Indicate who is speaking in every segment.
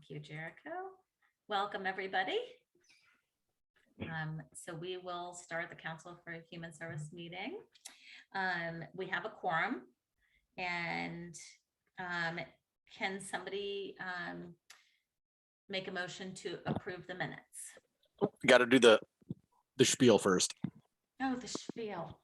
Speaker 1: you, Jericho. Welcome, everybody. So we will start the Council for Human Service meeting. We have a quorum, and can somebody make a motion to approve the minutes?
Speaker 2: Got to do the spiel first.
Speaker 1: Oh, the spiel.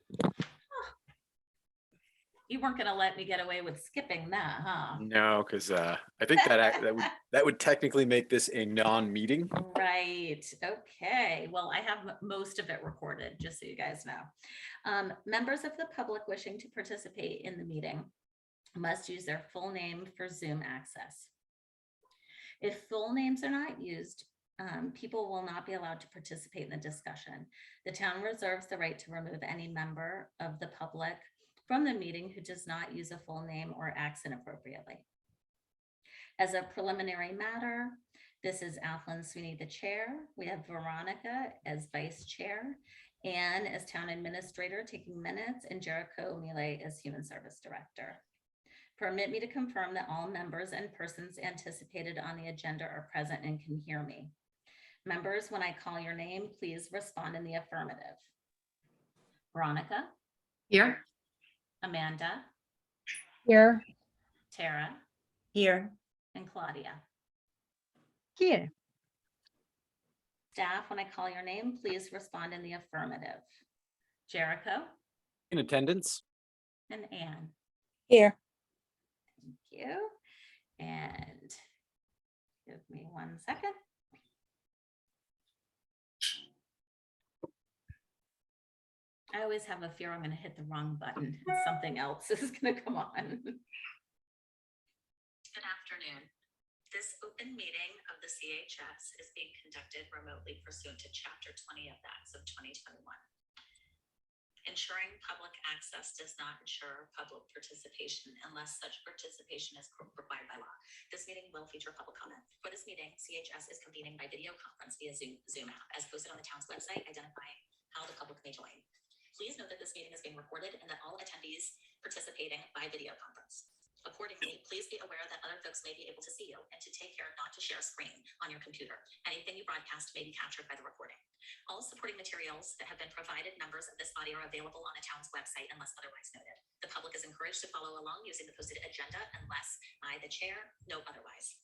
Speaker 1: You weren't going to let me get away with skipping that, huh?
Speaker 2: No, because I think that would technically make this a non-meeting.
Speaker 1: Right. Okay. Well, I have most of it recorded, just so you guys know. Members of the public wishing to participate in the meeting must use their full name for Zoom access. If full names are not used, people will not be allowed to participate in the discussion. The town reserves the right to remove any member of the public from the meeting who does not use a full name or acts inappropriately. As a preliminary matter, this is Athlon Sweeney, the chair. We have Veronica as vice chair, Anne as town administrator taking minutes, and Jericho Millet as human service director. Permit me to confirm that all members and persons anticipated on the agenda are present and can hear me. Members, when I call your name, please respond in the affirmative. Veronica?
Speaker 3: Here.
Speaker 1: Amanda?
Speaker 3: Here.
Speaker 1: Tara?
Speaker 3: Here.
Speaker 1: And Claudia?
Speaker 3: Here.
Speaker 1: Staff, when I call your name, please respond in the affirmative. Jericho?
Speaker 2: In attendance.
Speaker 1: And Anne?
Speaker 3: Here.
Speaker 1: Thank you. And give me 1 second. I always have a fear I'm going to hit the wrong button and something else is going to come on. Good afternoon. This open meeting of the CHS is being conducted remotely pursuant to Chapter 20 of the Acts of 2021. Ensuring public access does not ensure public participation unless such participation is required by law. This meeting will feature public comment. For this meeting, CHS is convening by video conference via Zoom app, as posted on the town's website, identifying how the public may join. Please note that this meeting is being recorded and that all attendees participating by video conference. Accordingly, please be aware that other folks may be able to see you and to take care not to share a screen on your computer. Anything you broadcast may be captured by the recording. All supporting materials that have been provided members of this body are available on the town's website unless otherwise noted. The public is encouraged to follow along using the posted agenda unless I, the chair, note otherwise.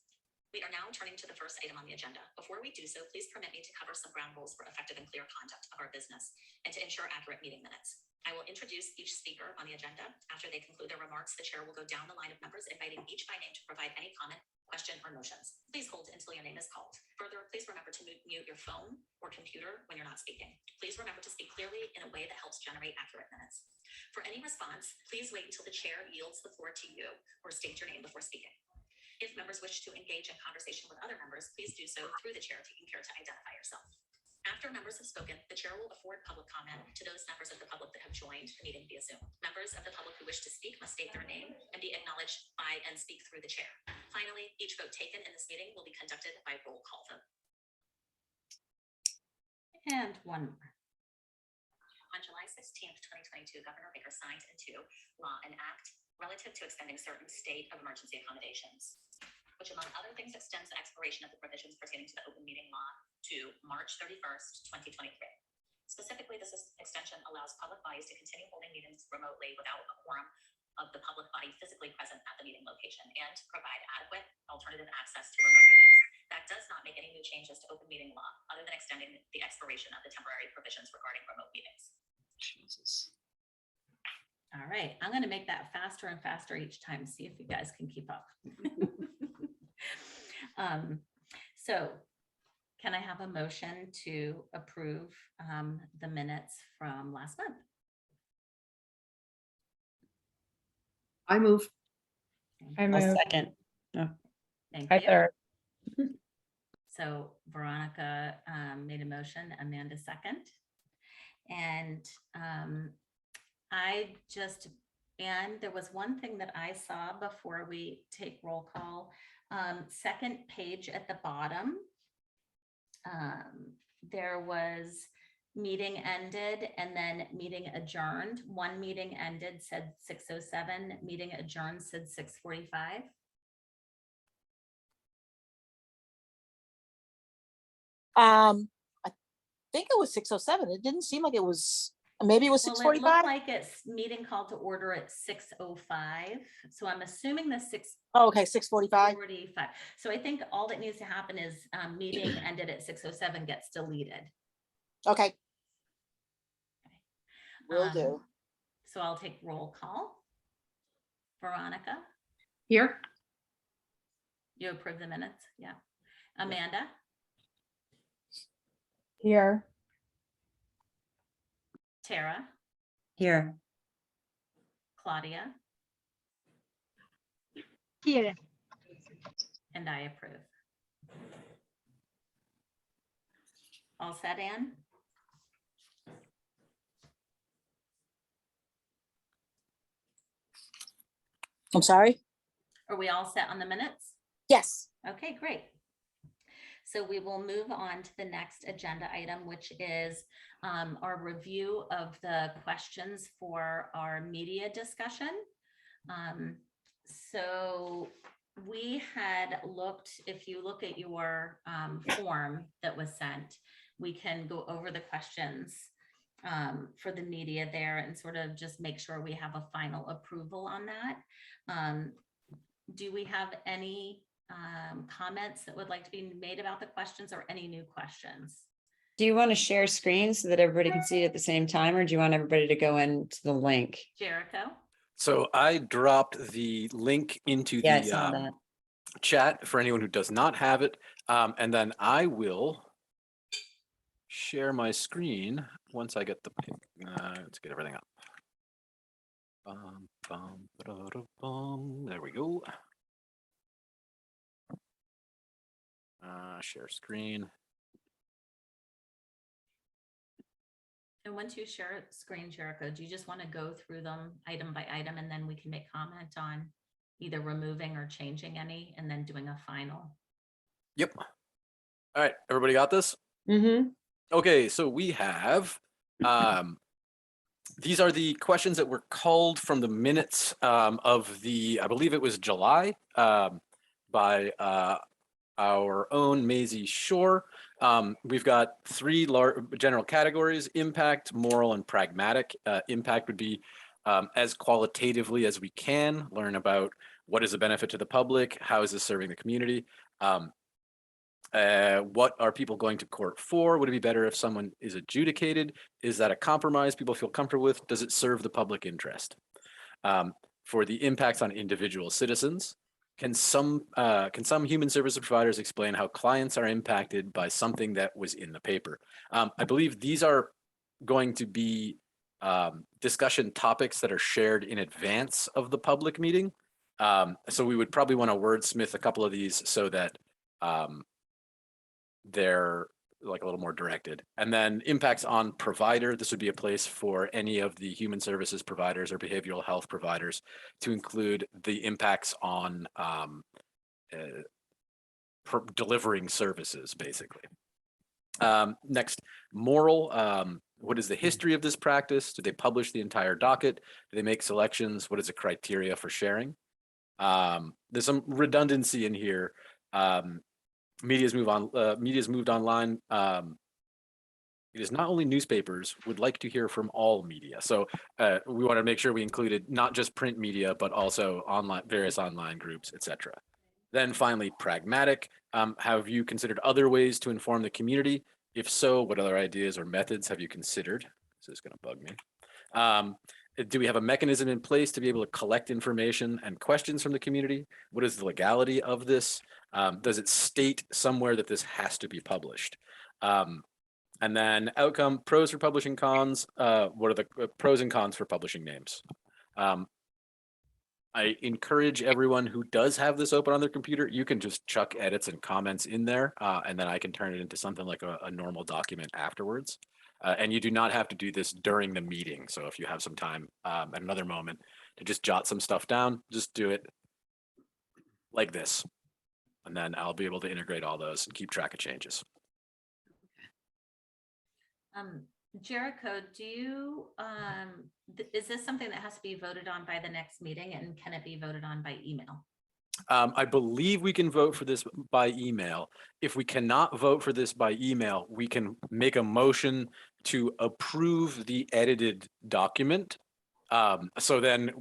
Speaker 1: We are now turning to the first item on the agenda. Before we do so, please permit me to cover some ground rules for effective and clear conduct of our business and to ensure accurate meeting minutes. I will introduce each speaker on the agenda. After they conclude their remarks, the chair will go down the line of members, inviting each by name to provide any comment, question, or motions. Please hold until your name is called. Further, please remember to mute your phone or computer when you're not speaking. Please remember to speak clearly in a way that helps generate accurate minutes. For any response, please wait until the chair yields the floor to you or state your name before speaking. If members wish to engage in conversation with other members, please do so through the chair, taking care to identify yourself. After members have spoken, the chair will afford public comment to those members of the public that have joined the meeting via Zoom. Members of the public who wish to speak must state their name and be acknowledged by and speak through the chair. Finally, each vote taken in this meeting will be conducted by roll call vote. And one more. On July 16th, 2022, Governor Baker signed into law an act relative to extending certain state of emergency accommodations, which among other things extends the expiration of the provisions pertaining to the open meeting law to March 31st, 2023. Specifically, this extension allows public bodies to continue holding meetings remotely without a quorum of the public body physically present at the meeting location and to provide adequate alternative access to remote meetings. That does not make any new changes to open meeting law other than extending the expiration of the temporary provisions regarding remote meetings. Jesus. All right, I'm going to make that faster and faster each time. See if you guys can keep up. So can I have a motion to approve the minutes from last month?
Speaker 3: I move.
Speaker 1: Thank you.
Speaker 3: I'll
Speaker 4: second. No.
Speaker 1: Thank
Speaker 4: I
Speaker 1: you.
Speaker 4: third.
Speaker 1: So Veronica made a motion, Amanda second. And and there was one thing that I saw before we take roll call. Second page at the bottom, there was meeting ended and then meeting adjourned. One meeting ended said 6:07, meeting adjourned said 6:45.
Speaker 4: I think it was 6:07. It didn't seem like it was, maybe it was
Speaker 1: Well, it
Speaker 4: 6:45.
Speaker 1: looked like it's meeting called to order at 6:05. So I'm assuming the 6:45.
Speaker 4: Oh, okay, 6:45.
Speaker 1: So I think all that needs to happen is meeting ended at 6:07 gets deleted.
Speaker 4: Okay. Will
Speaker 1: Um,
Speaker 4: do.
Speaker 1: So I'll take roll call. Veronica,
Speaker 3: Here.
Speaker 1: you approve the minutes? Yeah. Amanda,
Speaker 3: Here.
Speaker 1: Tara,
Speaker 3: Here.
Speaker 1: Claudia,
Speaker 3: Here.
Speaker 1: and I approve. All set, Ann?
Speaker 4: I'm sorry.
Speaker 1: Are we all set on the minutes?
Speaker 4: Yes.
Speaker 1: Okay, great. So we will move on to the next agenda item, which is our review of the questions for our media discussion. So we had looked, if you look at your form that was sent, we can go over the questions for the media there and sort of just make sure we have a final approval on that. Do we have any comments that would like to be made about the questions or any new questions?
Speaker 5: Do you want to share screen so that everybody can see it at the same time, or do you want everybody to go into the link?
Speaker 1: Jericho?
Speaker 2: So I dropped the link into
Speaker 5: Yeah, I
Speaker 2: the
Speaker 5: saw that.
Speaker 2: chat for anyone who does not have it. And then I will share my screen once I get the, let's get everything up. There we go. Share screen.
Speaker 1: And once you share screen, Jericho, do you just want to go through them item by item and then we can make comment on either removing or changing any and then doing a final?
Speaker 2: Yep. All right, everybody got this?
Speaker 5: Mm-hmm.
Speaker 2: Okay, so we have, these are the questions that were culled from the minutes of the, I believe it was July, by our own Maisie Shore. We've got three general categories: impact, moral, and pragmatic. Impact would be as qualitatively as we can, learn about what is the benefit to the public, how is this serving the community, what are people going to court for? Would it be better if someone is adjudicated? Is that a compromise people feel comfortable with? Does it serve the public interest? For the impacts on individual citizens, can some human service providers explain how clients are impacted by something that was in the paper? I believe these are going to be discussion topics that are shared in advance of the public meeting. So we would probably want to wordsmith a couple of these so that they're like a little more directed. And then impacts on provider, this would be a place for any of the human services providers or behavioral health providers to include the impacts on delivering services, basically. Next, moral, what is the history of this practice? Do they publish the entire docket? Do they make selections? What is the criteria for sharing? There's some redundancy in here. Media's moved online. It is not only newspapers would like to hear from all media. So we want to make sure we included not just print media, but also online, various online groups, etc. Then finally, pragmatic. Have you considered other ways to inform the community? If so, what other ideas or methods have you considered? This is going to bug me. Do we have a mechanism in place to be able to collect information and questions from the community? What is the legality of this? Does it state somewhere that this has to be published? And then outcome, pros for publishing, cons. What are the pros and cons for publishing names? I encourage everyone who does have this open on their computer, you can just chuck edits and comments in there, and then I can turn it into something like a normal document afterwards. And you do not have to do this during the meeting. So if you have some time at another moment to just jot some stuff down, just do it like this. And then I'll be able to integrate all those and keep track of changes.
Speaker 1: Jericho, do you, is this something that has to be voted on by the next meeting, and can it be voted on by email?
Speaker 2: I believe we can vote for this by email. If we cannot vote for this by email, we can make a motion to approve the edited document. So then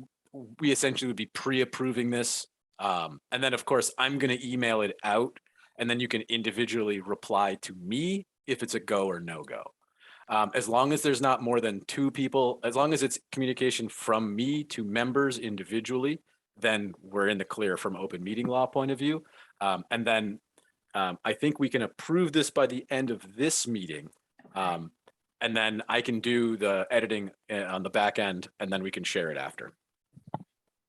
Speaker 2: we essentially would be pre-approving this. And then, of course, I'm going to email it out, and then you can individually reply to me if it's a go or no go. As long as there's not more than 2 people, as long as it's communication from me to members individually, then we're in the clear from open meeting law point of view. And then I think we can approve this by the end of this meeting. And then I can do the editing on the back end, and then we can share it after.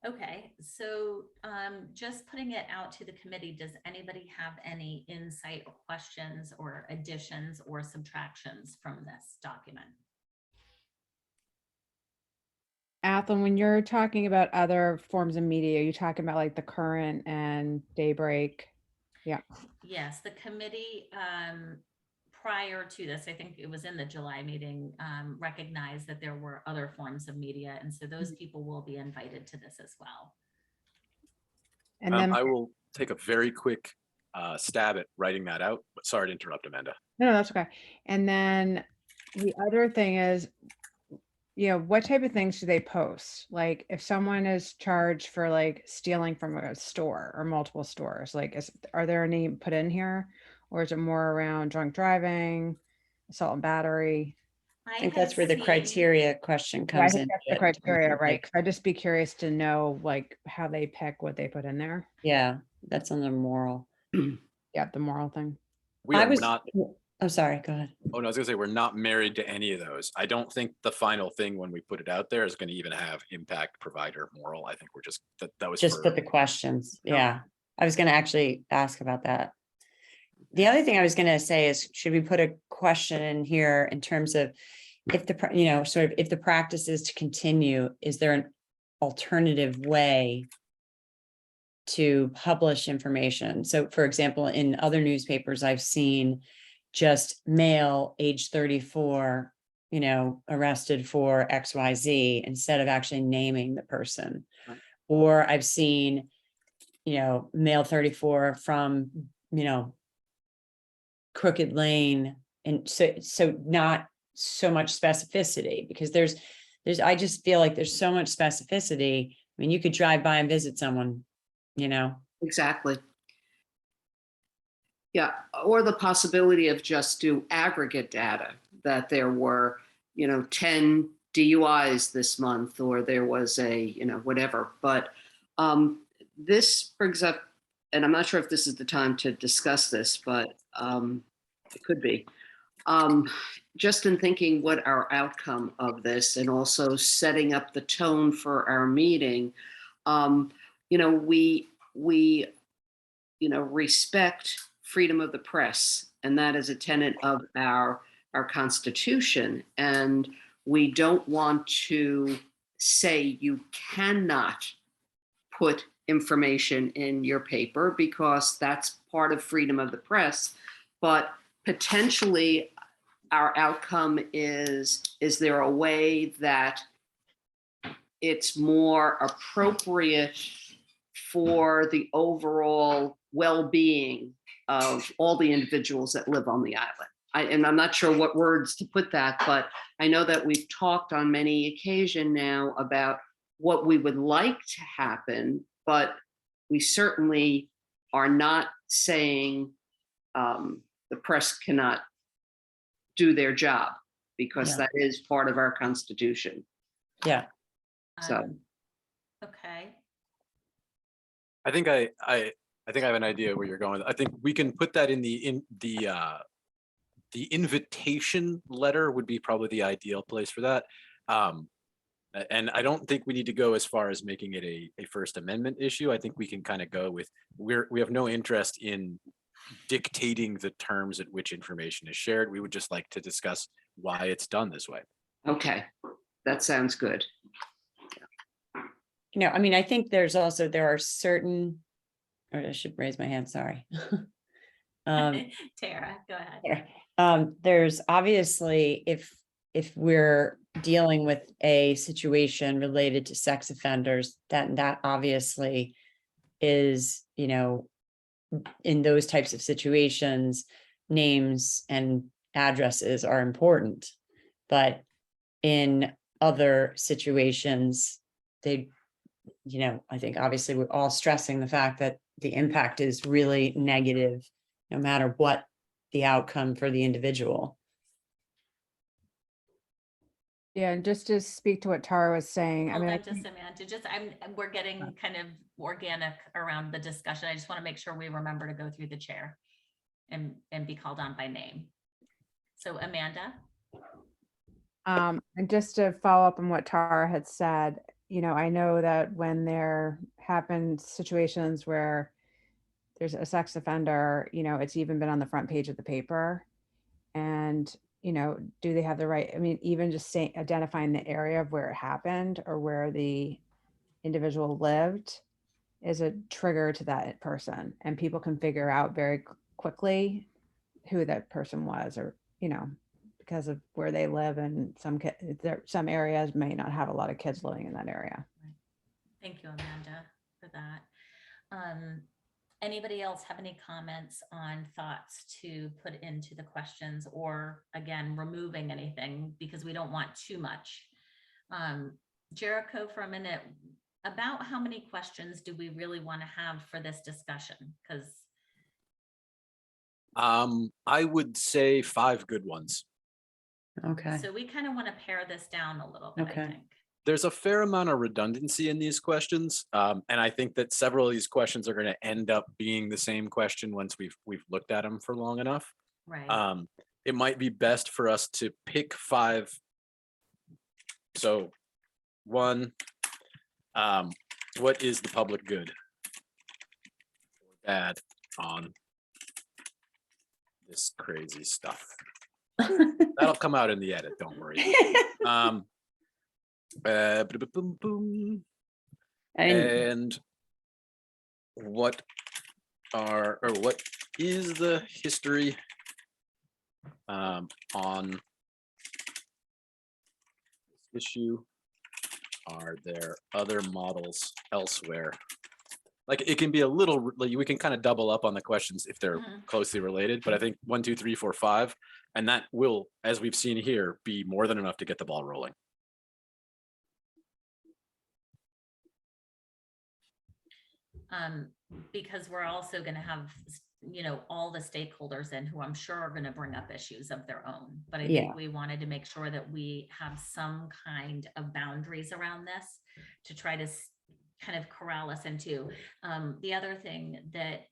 Speaker 1: Okay, so just putting it out to the committee, does anybody have any insight or questions or additions or subtractions from this document?
Speaker 3: Athel, when you're talking about other forms of media, you're talking about like the Current and Daybreak.
Speaker 1: Yes, the committee, prior to this, I think it was in the July meeting, recognized that there were other forms of media. And so those people will be invited to this as well.
Speaker 3: And then,
Speaker 2: I will take a very quick stab at writing that out, but sorry to interrupt, Amanda.
Speaker 3: no, that's okay. And then the other thing is, what type of things do they post? Like if someone is charged for like stealing from a store or multiple stores, like are there any put in here? Or is it more around drunk driving, assault and battery?
Speaker 5: I think that's where the criteria question
Speaker 3: Yeah, I
Speaker 5: comes
Speaker 3: think
Speaker 5: in.
Speaker 3: that's the criteria, right? 'Cause I'd just be curious to know like how they pick what they put in there.
Speaker 5: Yeah, that's on the moral.
Speaker 3: Yeah, the moral thing.
Speaker 2: We
Speaker 5: I
Speaker 2: are
Speaker 5: was,
Speaker 2: not,
Speaker 5: I'm sorry, go ahead.
Speaker 2: oh no, I was gonna say, we're not married to any of those. I don't think the final thing when we put it out there is gonna even have impact, provider, moral. I think we're just, that was
Speaker 5: Just
Speaker 2: for,
Speaker 5: put the questions.
Speaker 2: Yeah.
Speaker 5: Yeah, I was gonna actually ask about that. The other thing I was gonna say is, should we put a question in here in terms of if the, sort of, if the practice is to continue, is there an alternative way to publish information? So for example, in other newspapers, I've seen just male age 34, arrested for XYZ instead of actually naming the person.
Speaker 2: Right.
Speaker 5: Or I've seen, male 34 from, Crooked Lane. And so not so much specificity, because I just feel like there's so much specificity. I mean, you could drive by and visit someone,
Speaker 6: Exactly. Yeah, or the possibility of just do aggregate data that there were, 10 DUIs this month, or there was a, whatever. But this brings up, and I'm not sure if this is the time to discuss this, but it could be. Just in thinking what our outcome of this, and also setting up the tone for our meeting, we respect freedom of the press, and that is a tenet of our Constitution. And we don't want to say you cannot put information in your paper, because that's part of freedom of the press. But potentially our outcome is there a way that it's more appropriate for the overall well-being of all the individuals that live on the island? And I'm not sure what words to put that, but I know that we've talked on many occasions now about what we would like to happen, but we certainly are not saying the press cannot do their job, because
Speaker 5: Yeah.
Speaker 6: that is part of our Constitution.
Speaker 5: Yeah.
Speaker 6: So.
Speaker 1: Okay.
Speaker 2: I think I have an idea where you're going. I think we can put that in the invitation letter would be probably the ideal place for that. And I don't think we need to go as far as making it a First Amendment issue. I think we can kind of go with, we have no interest in dictating the terms at which information is shared. We would just like to discuss why it's done this way.
Speaker 6: Okay, that sounds good.
Speaker 5: I mean, I think there are certain, or I should raise my hand, sorry.
Speaker 1: Tara, go ahead.
Speaker 5: There's obviously, if we're dealing with a situation related to sex offenders, that obviously is, you know, in those types of situations, names and addresses are important. But in other situations, they, you know, I think obviously we're all stressing the fact that the impact is really negative, no matter what the outcome for the individual.
Speaker 3: Yeah, and just to speak to what Tara was saying, I
Speaker 1: Hold
Speaker 3: mean, I
Speaker 1: on just
Speaker 3: think-
Speaker 1: a minute, we're getting kind of organic around the discussion. I just want to make sure we remember to go through the chair and be called on by name. So Amanda?
Speaker 3: And just to follow up on what Tara had said, you know, I know that when there happen situations where there's a sex offender, you know, it's even been on the front page of the paper. And, you know, do they have the right, I mean, even just saying, identifying the area of where it happened or where the individual lived is a trigger to that person. And people can figure out very quickly who that person was, or, you know, because of where they live, and some areas may not have a lot of kids living in that area.
Speaker 1: Thank you, Amanda, for that. Anybody else have any comments on thoughts to put into the questions, or again, removing anything because we don't want too much? Jericho, for a minute, about how many questions do we really want to have for this discussion? Because
Speaker 2: I would say 5 good ones.
Speaker 5: Okay.
Speaker 1: so we kind of want to pare this down a little bit, I
Speaker 5: Okay.
Speaker 1: think.
Speaker 2: There's a fair amount of redundancy in these questions. And I think that several of these questions are going to end up being the same question once we've looked at them for long enough.
Speaker 1: Right.
Speaker 2: It might be best for us to pick 5. So 1, what is the public good or bad on this crazy stuff? That'll come out in the edit, don't worry. Boom, boom. And what is the history on this issue? Are there other models elsewhere? Like, it can be a little, like, we can kind of double up on the questions if they're
Speaker 1: Mhm.
Speaker 2: closely related, but I think 1, 2, 3, 4, 5, and that will, as we've seen here, be more than enough to get the ball rolling.
Speaker 1: Because we're also going to have, you know, all the stakeholders in who I'm sure are going to bring up issues of their own. But I
Speaker 5: Yeah.
Speaker 1: think we wanted to make sure that we have some kind of boundaries around this to try to kind of corral us into. The other thing that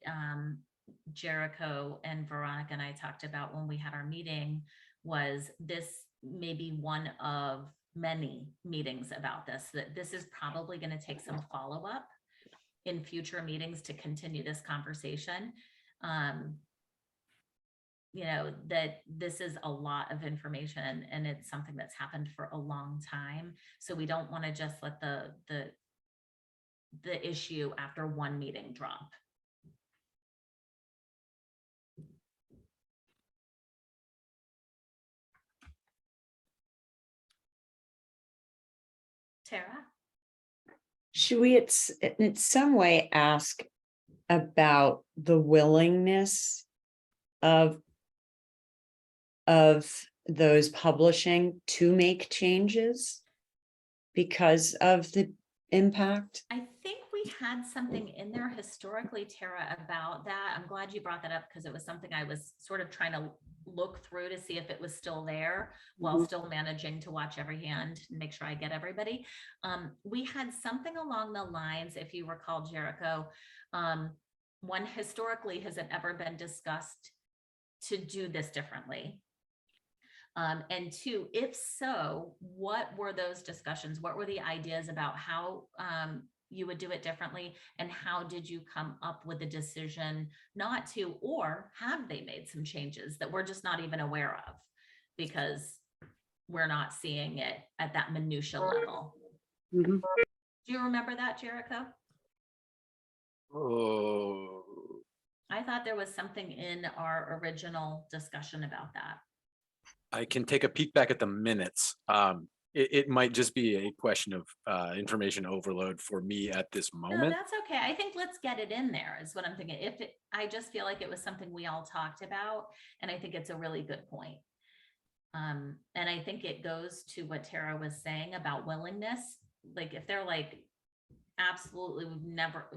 Speaker 1: Jericho and Veronica and I talked about when we had our meeting was this may be one of many meetings about this, that this is probably going to take some follow-up in future meetings to continue this conversation. You know, that this is a lot of information and it's something that's happened for a long time. So we don't want to just let the issue after one meeting drop. Tara?
Speaker 5: Should we, in some way, ask about the willingness of those publishing to make changes because of the impact?
Speaker 1: I think we had something in there historically, Tara, about that. I'm glad you brought that up because it was something I was sort of trying to look through to see if it was still there while still managing to watch every hand and make sure I get everybody. We had something along the lines, if you recall, Jericho, one, historically, has it ever been discussed to do this differently? And 2, if so, what were those discussions? What were the ideas about how you would do it differently? And how did you come up with a decision not to, or have they made some changes that we're just not even aware of because we're not seeing it at that minutia level?
Speaker 6: Mhm.
Speaker 1: Do you remember that, Jericho?
Speaker 2: Oh,
Speaker 1: I thought there was something in our original discussion about that.
Speaker 2: I can take a peek back at the minutes. it might just be a question of information overload for me at this
Speaker 1: No,
Speaker 2: moment.
Speaker 1: that's okay. I think let's get it in there is what I'm thinking. I just feel like it was something we all talked about, and I think it's a really good point. And I think it goes to what Tara was saying about willingness. Like if they're like, absolutely,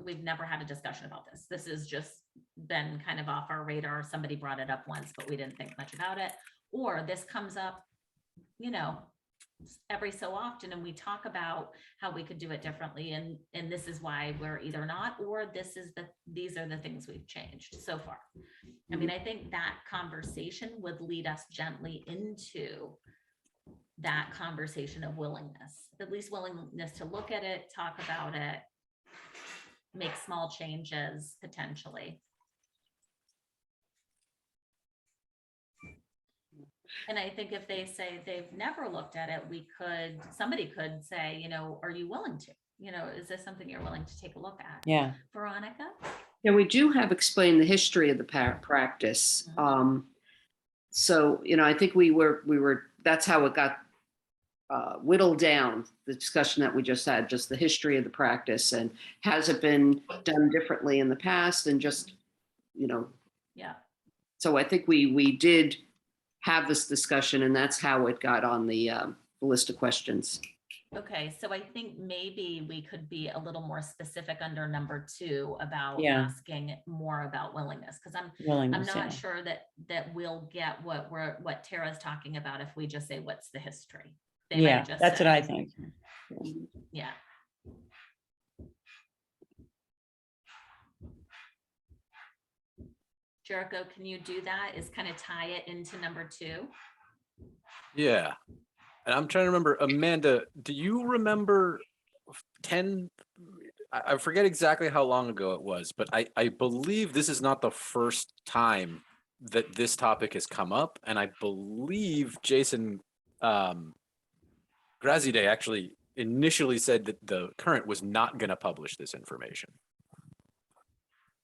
Speaker 1: we've never had a discussion about this. This has just been kind of off our radar. Somebody brought it up once, but we didn't think much about it. Or this comes up, you know, every so often, and we talk about how we could do it differently, and this is why we're either not, or these are the things we've changed so far. I mean, I think that conversation would lead us gently into that conversation of willingness, at least willingness to look at it, talk about it, make small changes potentially. And I think if they say they've never looked at it, somebody could say, you know, are you willing to? You know, is this something you're willing to take a look at?
Speaker 5: Yeah.
Speaker 1: Veronica?
Speaker 6: Yeah, we do have explained the history of the practice. So, you know, I think we were, that's how it got whittled down, the discussion that we just had, just the history of the practice, and has it been done differently in the past, and just, you know.
Speaker 1: Yeah.
Speaker 6: So I think we did have this discussion, and that's how it got on the list of questions.
Speaker 1: Okay, so I think maybe we could be a little more specific under number 2 about
Speaker 5: Yeah.
Speaker 1: asking more about willingness, because I'm
Speaker 5: Willingness,
Speaker 1: not
Speaker 5: yeah.
Speaker 1: sure that we'll get what Tara's talking about if we just say, what's the history? They might
Speaker 5: Yeah,
Speaker 1: just
Speaker 5: that's what
Speaker 1: say,
Speaker 5: I think.
Speaker 1: yeah. Jericho, can you do that? Is kind of tie it into number 2?
Speaker 2: Yeah. And I'm trying to remember, Amanda, do you remember 10? I forget exactly how long ago it was, but I believe this is not the first time that this topic has come up. And I believe Jason Grazide actually initially said that the Current was not going to publish this information.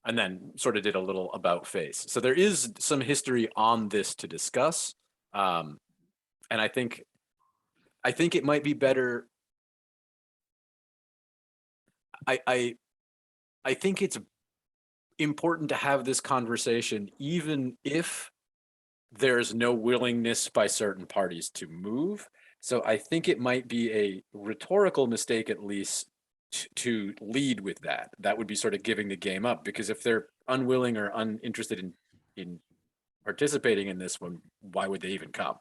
Speaker 2: And then sort of did a little about face. So there is some history on this to discuss. And I think it might be better. I think it's important to have this conversation, even if there's no willingness by certain parties to move. So I think it might be a rhetorical mistake, at least, to lead with that. That would be sort of giving the game up, because if they're unwilling or uninterested in participating in this one, why would they even come?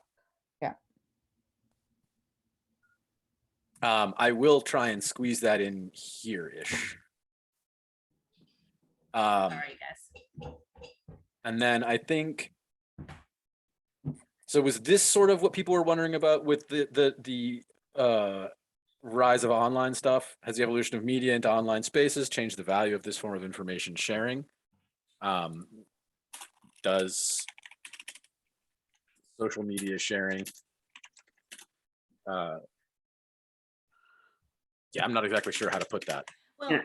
Speaker 3: Yeah.
Speaker 2: I will try and squeeze that in here-ish.
Speaker 1: Sorry, guys.
Speaker 2: And then I think, so was this sort of what people were wondering about with the rise of online stuff? Has the evolution of media into online spaces changed the value of this form of information sharing? Does social media sharing, yeah, I'm not exactly sure how to put that.
Speaker 1: Well,
Speaker 6: Yeah.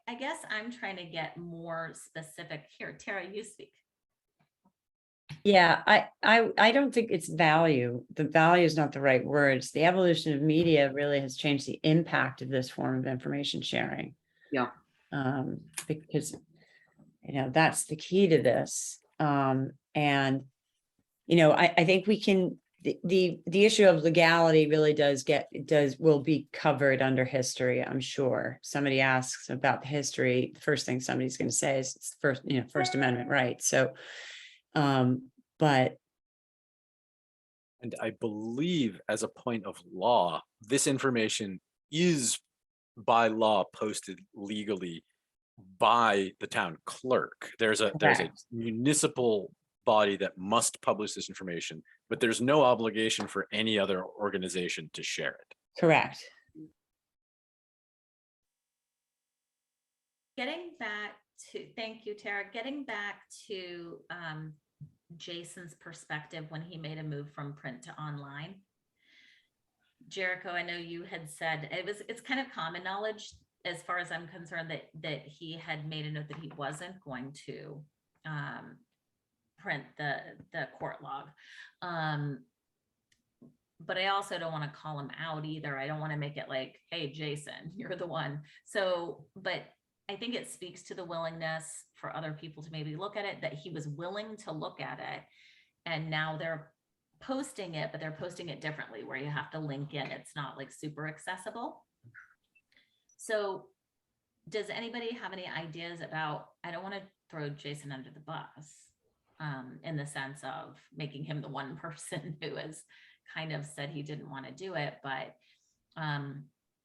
Speaker 1: I guess I'm trying to get more specific here. Tara, you speak.
Speaker 5: Yeah, I don't think it's value. The value is not the right words. The evolution of media really has changed the impact of this form of information sharing.
Speaker 6: Yeah.
Speaker 5: Because, you know, that's the key to this. And, you know, I think we can, the issue of legality really will be covered under history, I'm sure. Somebody asks about the history, the first thing somebody's going to say is it's First Amendment right. So, but.
Speaker 2: And I believe, as a point of law, this information is by law posted legally by the town clerk. There's a municipal body that must publish this information, but there's no obligation for any other organization to share it.
Speaker 5: Correct.
Speaker 1: Getting back to, thank you, Tara. Getting back to Jason's perspective when he made a move from print to online. Jericho, I know you had said it's kind of common knowledge, as far as I'm concerned, that he had made a note that he wasn't going to print the court log. but I also don't want to call him out either. I don't want to make it like, hey, Jason, you're the one. So, but I think it speaks to the willingness for other people to maybe look at it, that he was willing to look at it. And now they're posting it, but they're posting it differently where you have to link in. It's not like super accessible. So does anybody have any ideas about, I don't want to throw Jason under the bus in the sense of making him the one person who has kind of said he didn't want to do it, but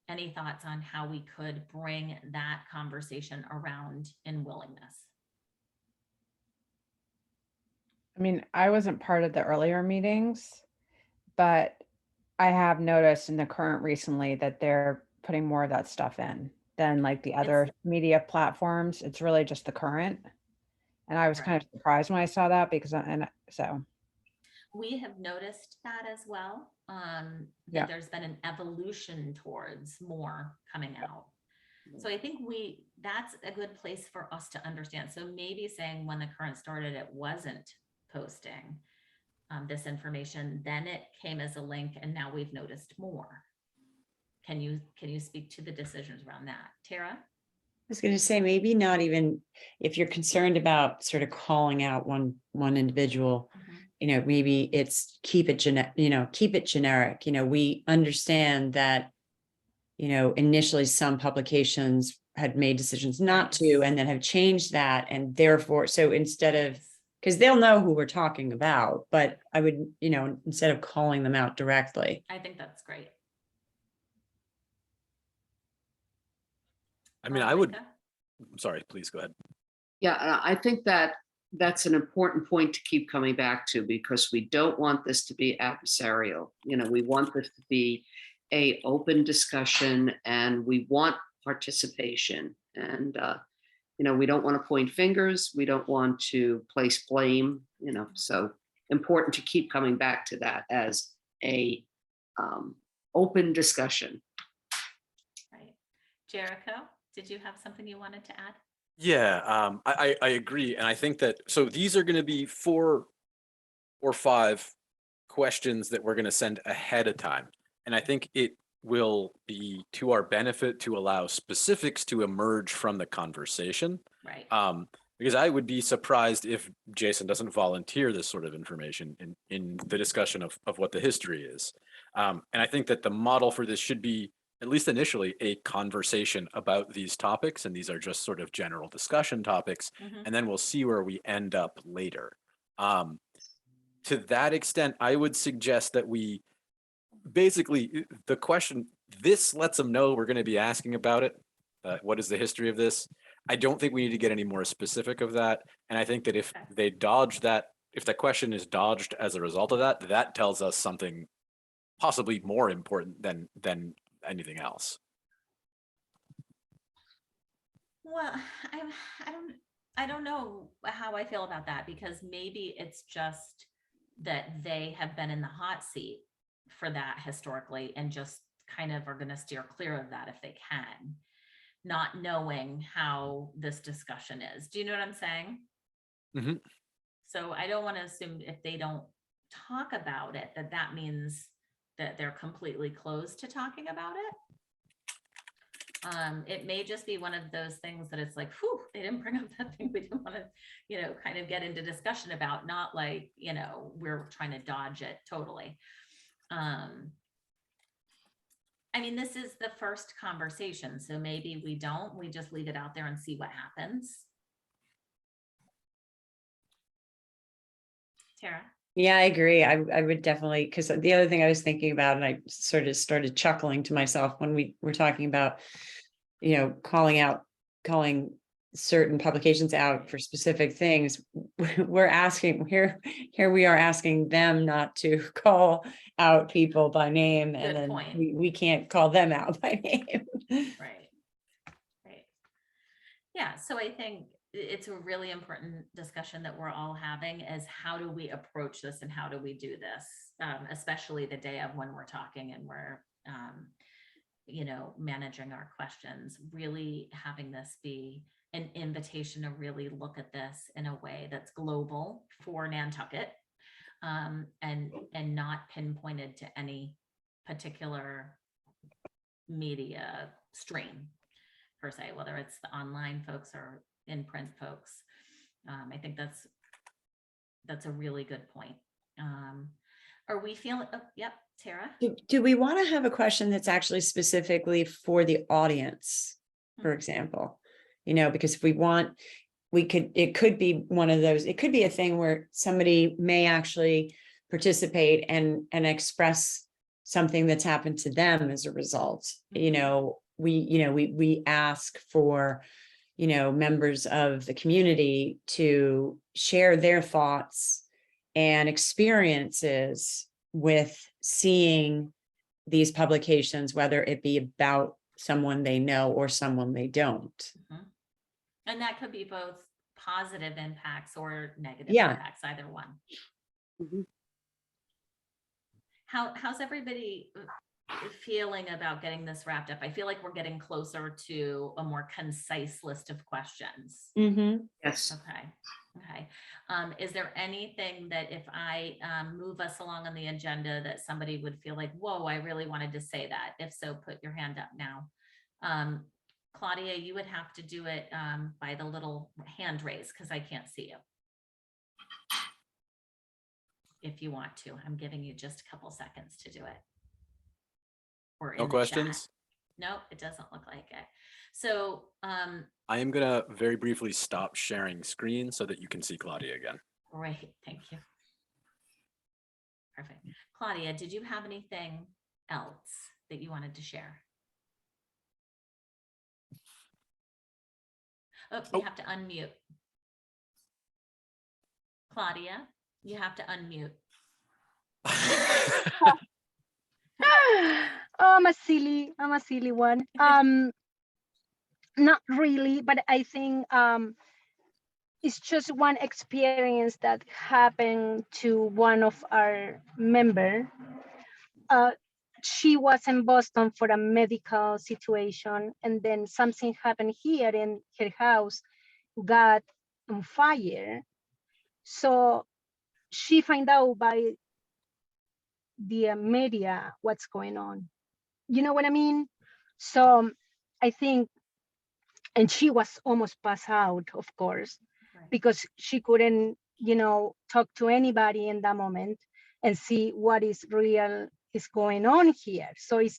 Speaker 1: any thoughts on how we could bring that conversation around in willingness?
Speaker 3: I mean, I wasn't part of the earlier meetings, but I have noticed in the current recently that they're putting more of that stuff in than like the other media platforms. It's really just the current. And I was kind of surprised when I saw that because, and so.
Speaker 1: We have noticed that as well, that
Speaker 3: Yeah.
Speaker 1: there's been an evolution towards more coming out. So I think that's a good place for us to understand. So maybe saying when the current started, it wasn't posting this information, then it came as a link and now we've noticed more. Can you speak to the decisions around that? Tara?
Speaker 5: I was going to say, maybe not even if you're concerned about sort of calling out one individual, maybe it's keep it generic. We understand that, initially some publications had made decisions not to, and then have changed that. And therefore, so instead of, because they'll know who we're talking about, but I would, instead of calling them out directly.
Speaker 1: I think that's great.
Speaker 2: I mean, I'm sorry, please go ahead.
Speaker 6: Yeah, I think that's an important point to keep coming back to, because we don't want this to be adversarial. We want this to be a open discussion, and we want participation. And we don't want to point fingers. We don't want to place blame. So important to keep coming back to that as a open discussion.
Speaker 1: Right, Jericho, did you have something you wanted to add?
Speaker 2: Yeah, I agree. And I think that, so these are going to be 4 or 5 questions that we're going to send ahead of time. And I think it will be to our benefit to allow specifics to emerge from the conversation.
Speaker 1: Right.
Speaker 2: Because I would be surprised if Jason doesn't volunteer this sort of information in the discussion of what the history is. And I think that the model for this should be, at least initially, a conversation about these topics. And these are just sort of general discussion topics. And then we'll see where we end up later. To that extent, I would suggest that we basically, the question, this lets them know we're going to be asking about it. What is the history of this? I don't think we need to get any more specific of that. And I think that if they dodge that, if the question is dodged as a result of that, that tells us something possibly more important than anything else.
Speaker 1: Well, I don't know how I feel about that, because maybe it's just that they have been in the hot seat for that historically and just kind of are going to steer clear of that if they can, not knowing how this discussion is. Do you know what I'm saying?
Speaker 2: Mm-hmm.
Speaker 1: So I don't want to assume if they don't talk about it, that means that they're completely closed to talking about it. It may just be one of those things that it's like, whew, they didn't bring up that thing we didn't want to, kind of get into discussion about, not like, we're trying to dodge it totally. I mean, this is the first conversation, so maybe we just leave it out there and see what happens. Tara?
Speaker 5: Yeah, I agree. I would definitely, because the other thing I was thinking about, and I sort of started chuckling to myself when we were talking about, calling certain publications out for specific things. We're asking here we are asking them not to call out people by name, and then we can't call them out by name.
Speaker 1: Right. Yeah, so I think it's a really important discussion that we're all having, is how do we approach this and how do we do this, especially the day of when we're talking and we're managing our questions, really having this be an invitation to really look at this in a way that's global for Nantucket, and not pinpointed to any particular media stream per se, whether it's the online folks or in print folks. I think that's a really good point. Are we feeling, oh, yep, Tara?
Speaker 5: Do we want to have a question that's actually specifically for the audience, for
Speaker 1: Mhm.
Speaker 5: example? Because if we want, it could be one of those, it could be a thing where somebody may actually participate and express something that's happened to them as a result. We ask for, members of the community to share their thoughts and experiences with seeing these publications, whether it be about someone they know or someone they don't.
Speaker 1: And that could be both positive impacts or negative
Speaker 5: Yeah.
Speaker 1: impacts, either one.
Speaker 6: Mhm.
Speaker 1: How's everybody feeling about getting this wrapped up? I feel like we're getting closer to a more concise list of questions.
Speaker 6: Yes.
Speaker 1: Okay. Is there anything that if I move us along on the agenda that somebody would feel like, whoa, I really wanted to say that? If so, put your hand up now. Claudia, you would have to do it by the little hand raise because I can't see you. If you want to, I'm giving you just a couple seconds to do it. Or in
Speaker 2: No
Speaker 1: the
Speaker 2: questions?
Speaker 1: chat. Nope, it doesn't look like it. So
Speaker 2: I am gonna very briefly stop sharing screen so that you can see Claudia again.
Speaker 1: great, thank you. Perfect. Claudia, did you have anything else that you wanted to share? Oh, you have to unmute. Claudia, you have to unmute.
Speaker 7: I'm a silly one. Not really, but I think it's just one experience that happened to one of our member. She was in Boston for a medical situation, and then something happened here, and her house got on fire. So she find out by the media what's going on. You know what I mean? So I think, and she was almost passed out, of course,
Speaker 1: Right.
Speaker 7: because she couldn't, talk to anybody in that moment and see what is going on here. So it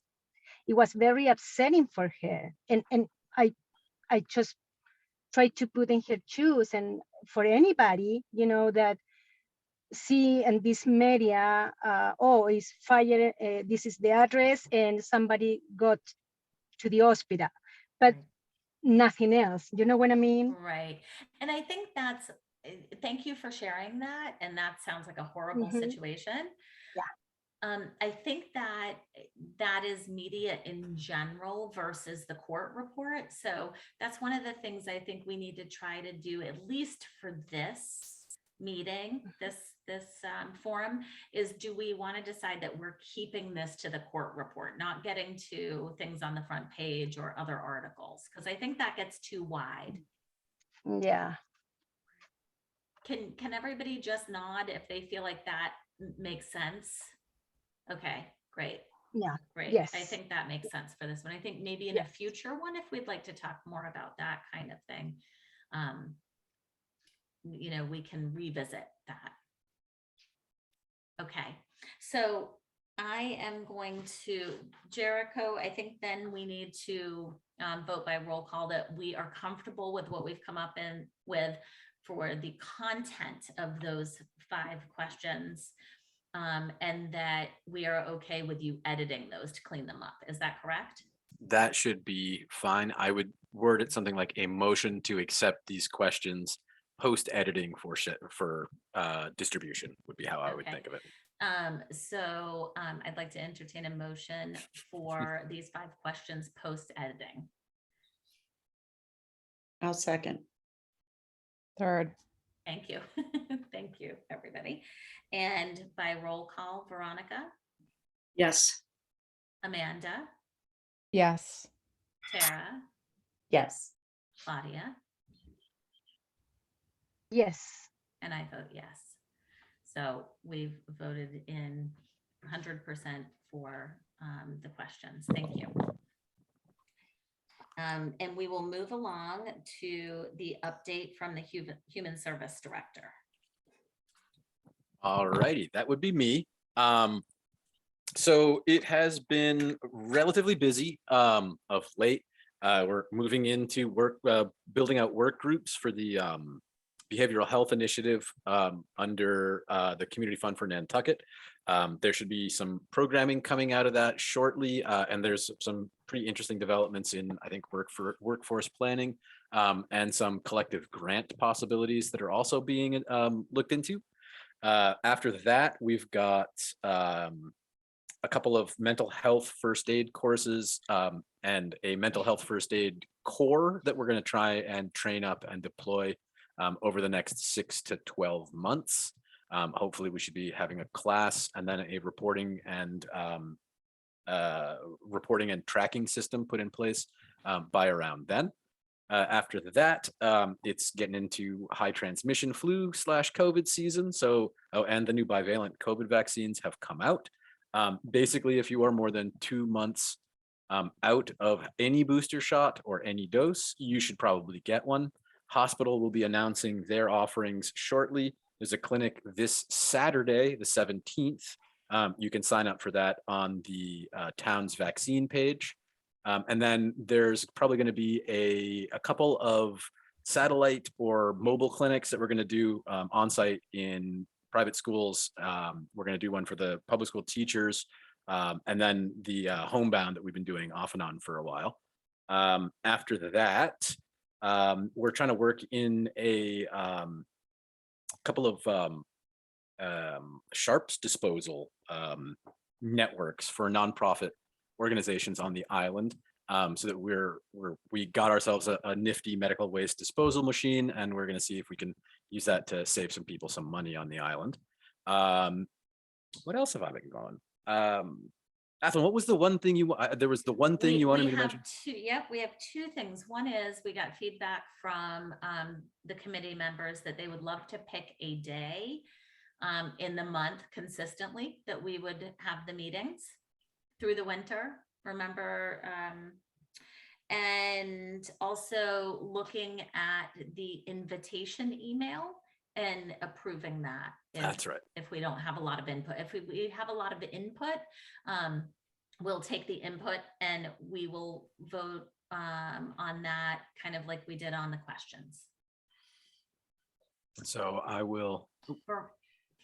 Speaker 7: was very upsetting for her. And I just tried to put in her shoes, and for anybody, that see and this media, it's fire, this is the address, and somebody got to the hospital, but
Speaker 1: Right.
Speaker 7: nothing else. You know what I mean?
Speaker 1: Right. And I think thank you for sharing that. And that sounds like a horrible
Speaker 7: Mhm.
Speaker 1: situation. I think that is media in general versus the court report. So that's one of the things I think we need to try to do, at least for this meeting, this forum, is do we want to decide that we're keeping this to the court report, not getting to things on the front page or other articles? Because I think that gets too wide.
Speaker 7: Yeah.
Speaker 1: Can everybody just nod if they feel like that makes sense? Okay, great.
Speaker 7: Yeah.
Speaker 1: Great.
Speaker 7: Yes.
Speaker 1: I think that makes sense for this one. I think maybe in a future one, if we'd like to talk more about that kind of thing, we can revisit that. Okay, so I am going to, Jericho, I think then we need to vote by roll call that we are comfortable with what we've come up with for the content of those 5 questions. And that we are okay with you editing those to clean them up. Is that correct?
Speaker 2: That should be fine. I would word it something like a motion to accept these questions post editing for distribution would be how I would
Speaker 1: Okay.
Speaker 2: think of it.
Speaker 1: So I'd like to entertain a motion for these 5 questions post editing.
Speaker 5: I'll second.
Speaker 3: Third.
Speaker 1: Thank you. Thank you, everybody. And by roll call, Veronica,
Speaker 6: Yes.
Speaker 1: Amanda,
Speaker 3: Yes.
Speaker 1: Tara,
Speaker 5: Yes.
Speaker 1: Claudia,
Speaker 7: Yes.
Speaker 1: and I vote yes. So we've voted in 100% for the questions. Thank you. And we will move along to the update from the Human Service Director.
Speaker 2: All righty, that would be me. So it has been relatively busy of late. We're moving into work, building out work groups for the behavioral health initiative under the Community Fund for Nantucket. There should be some programming coming out of that shortly, and there's some pretty interesting developments in, I think, workforce planning and some collective grant possibilities that are also being looked into. After that, we've got a couple of mental health first aid courses and a mental health first aid core that we're going to try and train up and deploy over the next 6 to 12 months. Hopefully we should be having a class and then a reporting and tracking system put in place by around then. After that, it's getting into high transmission flu / COVID season. So, and the new bivalent COVID vaccines have come out. Basically, if you are more than 2 months out of any booster shot or any dose, you should probably get one. Hospital will be announcing their offerings shortly. There's a clinic this Saturday, the 17th. You can sign up for that on the town's vaccine page. And then there's probably going to be a couple of satellite or mobile clinics that we're going to do on site in private schools. We're going to do one for the public school teachers, and then the homebound that we've been doing off and on for a while. After that, we're trying to work in a couple of sharps disposal networks for nonprofit organizations on the island, so that we got ourselves a nifty medical waste disposal machine, and we're going to see if we can use that to save some people some money on the island. What else have I been going? Athlon, what was the one thing there was the one thing you wanted me to mention?
Speaker 1: Yep, we have two things. One is we got feedback from the committee members that they would love to pick a day in the month consistently that we would have the meetings through the winter, remember? And also looking at the invitation email and approving that.
Speaker 2: That's right.
Speaker 1: If we don't have a lot of input, if we have a lot of input, we'll take the input and we will vote on that, kind of like we did on the questions.
Speaker 2: So I will.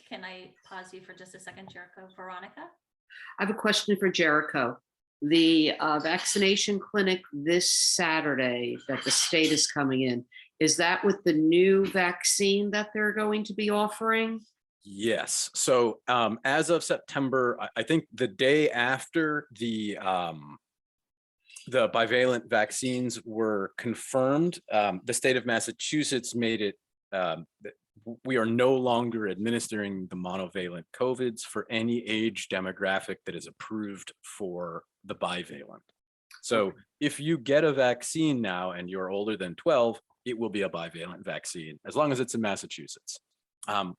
Speaker 1: Can I pause you for just a second, Jericho? Veronica?
Speaker 6: I have a question for Jericho. The vaccination clinic this Saturday that the state is coming in, is that with the new vaccine that they're going to be offering?
Speaker 2: Yes. So as of September, I think the day after the bivalent vaccines were confirmed, the state of Massachusetts made it we are no longer administering the monovalent COVIDs for any age demographic that is approved for the bivalent. So if you get a vaccine now and you're older than 12, it will be a bivalent vaccine as long as it's in Massachusetts.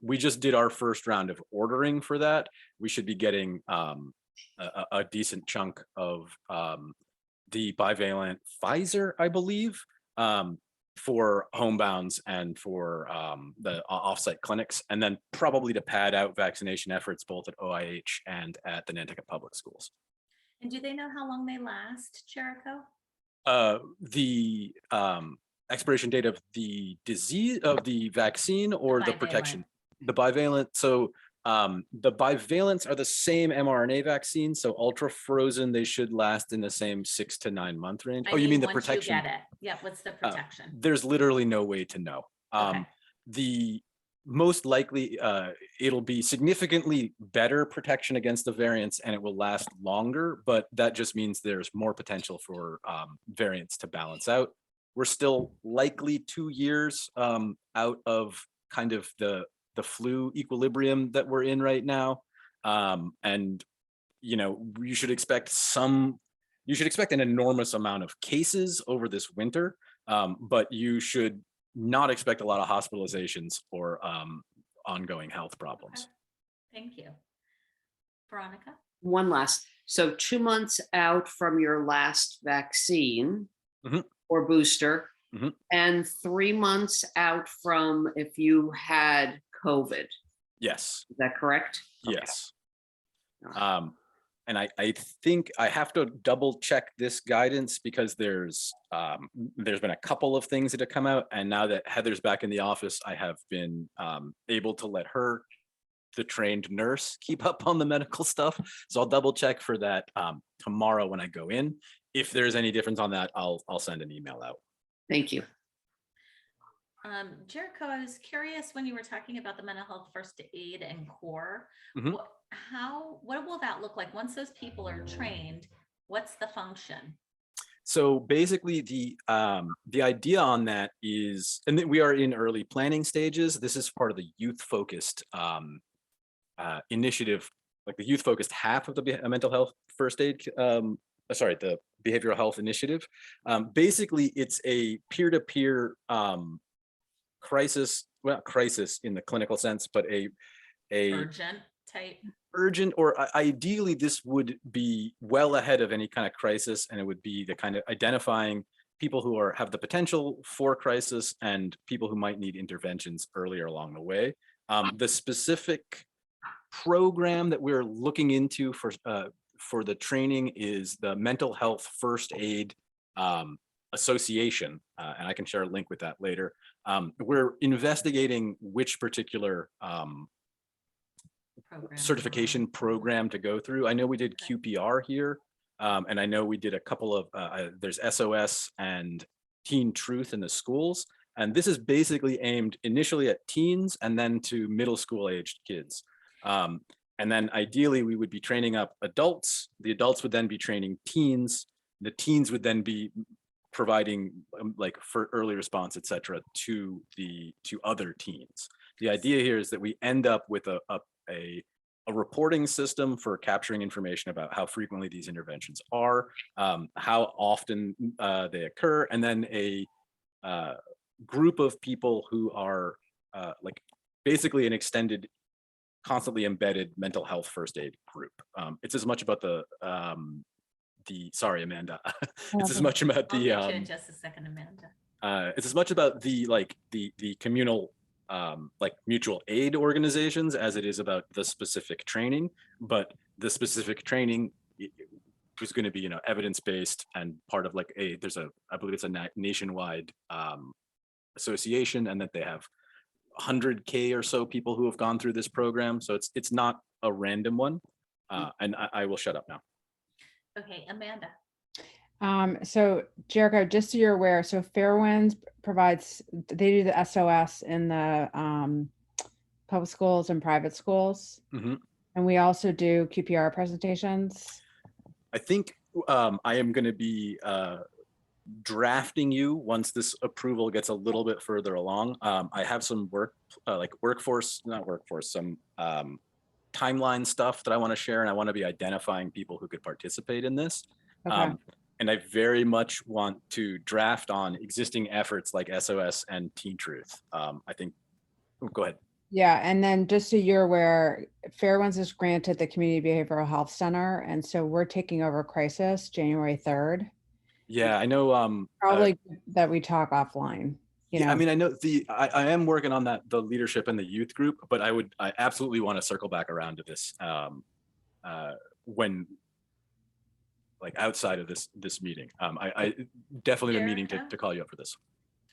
Speaker 2: We just did our first round of ordering for that. We should be getting a decent chunk of the bivalent Pfizer, I believe, for homebounds and for the offsite clinics, and then probably to pad out vaccination efforts both at OIH and at the Nantucket Public Schools.
Speaker 1: And do they know how long they last, Jericho?
Speaker 2: The expiration date of the disease, of the vaccine, or the protection? The bivalent. So the bivalents are the same mRNA vaccine, so ultra frozen, they should last in the same 6 to 9 month range. Oh, you mean the protection?
Speaker 1: Once you get it. Yeah, what's the protection?
Speaker 2: There's literally no way to know.
Speaker 1: Okay.
Speaker 2: The most likely it'll be significantly better protection against the variants and it will last longer, but that just means there's more potential for variants to balance out. We're still likely 2 years out of kind of the flu equilibrium that we're in right now. And, you know, you should expect an enormous amount of cases over this winter, but you should not expect a lot of hospitalizations or ongoing health problems.
Speaker 1: Thank you. Veronica?
Speaker 6: One last, so 2 months out from your last vaccine
Speaker 2: Mhm.
Speaker 6: or booster,
Speaker 2: Mhm.
Speaker 6: and 3 months out from if you had COVID.
Speaker 2: Yes,
Speaker 6: Is that correct? Okay.
Speaker 2: yes. And I think I have to double check this guidance because there's been a couple of things that have come out, and now that Heather's back in the office, I have been able to let her, the trained nurse, keep up on the medical stuff. So I'll double check for that tomorrow when I go in. If there's any difference on that, I'll send an email out.
Speaker 6: Thank you.
Speaker 1: Jericho, I was curious when you were talking about the mental health first aid and core,
Speaker 2: Mhm.
Speaker 1: what will that look like? Once those people are trained, what's the function?
Speaker 2: So basically the idea on that is, and we are in early planning stages. This is part of the youth focused initiative, like the youth focused half of the mental health first aid, the behavioral health initiative. Basically it's a peer-to-peer crisis, well, not crisis in the clinical sense, but a
Speaker 1: Urgent type?
Speaker 2: urgent, or ideally this would be well ahead of any kind of crisis, and it would be the kind of identifying people who have the potential for crisis and people who might need interventions earlier along the way. The specific program that we're looking into for the training is the Mental Health First Aid Association, and I can share a link with that later. We're investigating which particular
Speaker 1: Program.
Speaker 2: certification program to go through. I know we did
Speaker 1: Okay.
Speaker 2: QPR here, and I know we did a couple of, there's SOS and Teen Truth in the schools. And this is basically aimed initially at teens and then to middle school aged kids. And then ideally we would be training up adults. The adults would then be training teens. The teens would then be providing like for early response, et cetera, to other teens. The idea here is that we end up with a reporting system for capturing information about how frequently these interventions are, how often they occur, and then a group of people who are like basically an extended, constantly embedded mental health first aid group. It's as much about sorry, Amanda. It's as much about
Speaker 1: I'll
Speaker 2: the
Speaker 1: get you in just a second, Amanda.
Speaker 2: it's as much about the communal like mutual aid organizations as it is about the specific training. But the specific training is going to be, evidence-based and part of like I believe it's a nationwide association, and that they have 100K or so people who have gone through this program. So it's not a random one. And I will shut up now.
Speaker 1: Okay, Amanda.
Speaker 3: So Jericho, just so you're aware, so Fairwinds they do the SOS in the public schools and private schools.
Speaker 2: Mhm.
Speaker 3: And we also do QPR presentations.
Speaker 2: I think I am going to be drafting you once this approval gets a little bit further along. I have some some timeline stuff that I want to share, and I want to be identifying people who could participate in this.
Speaker 3: Okay.
Speaker 2: And I very much want to draft on existing efforts like SOS and Teen Truth. I think, go ahead.
Speaker 3: Yeah, and then just so you're aware, Fairwinds is granted the Community Behavioral Health Center, and so we're taking over Crisis January 3rd.
Speaker 2: Yeah, I know.
Speaker 3: Probably that we talk offline.
Speaker 2: Yeah, I mean, I know I am working on that, the leadership and the youth group, but I absolutely want to circle back around to this when, like, outside of this meeting. I definitely been meaning to call you up for this.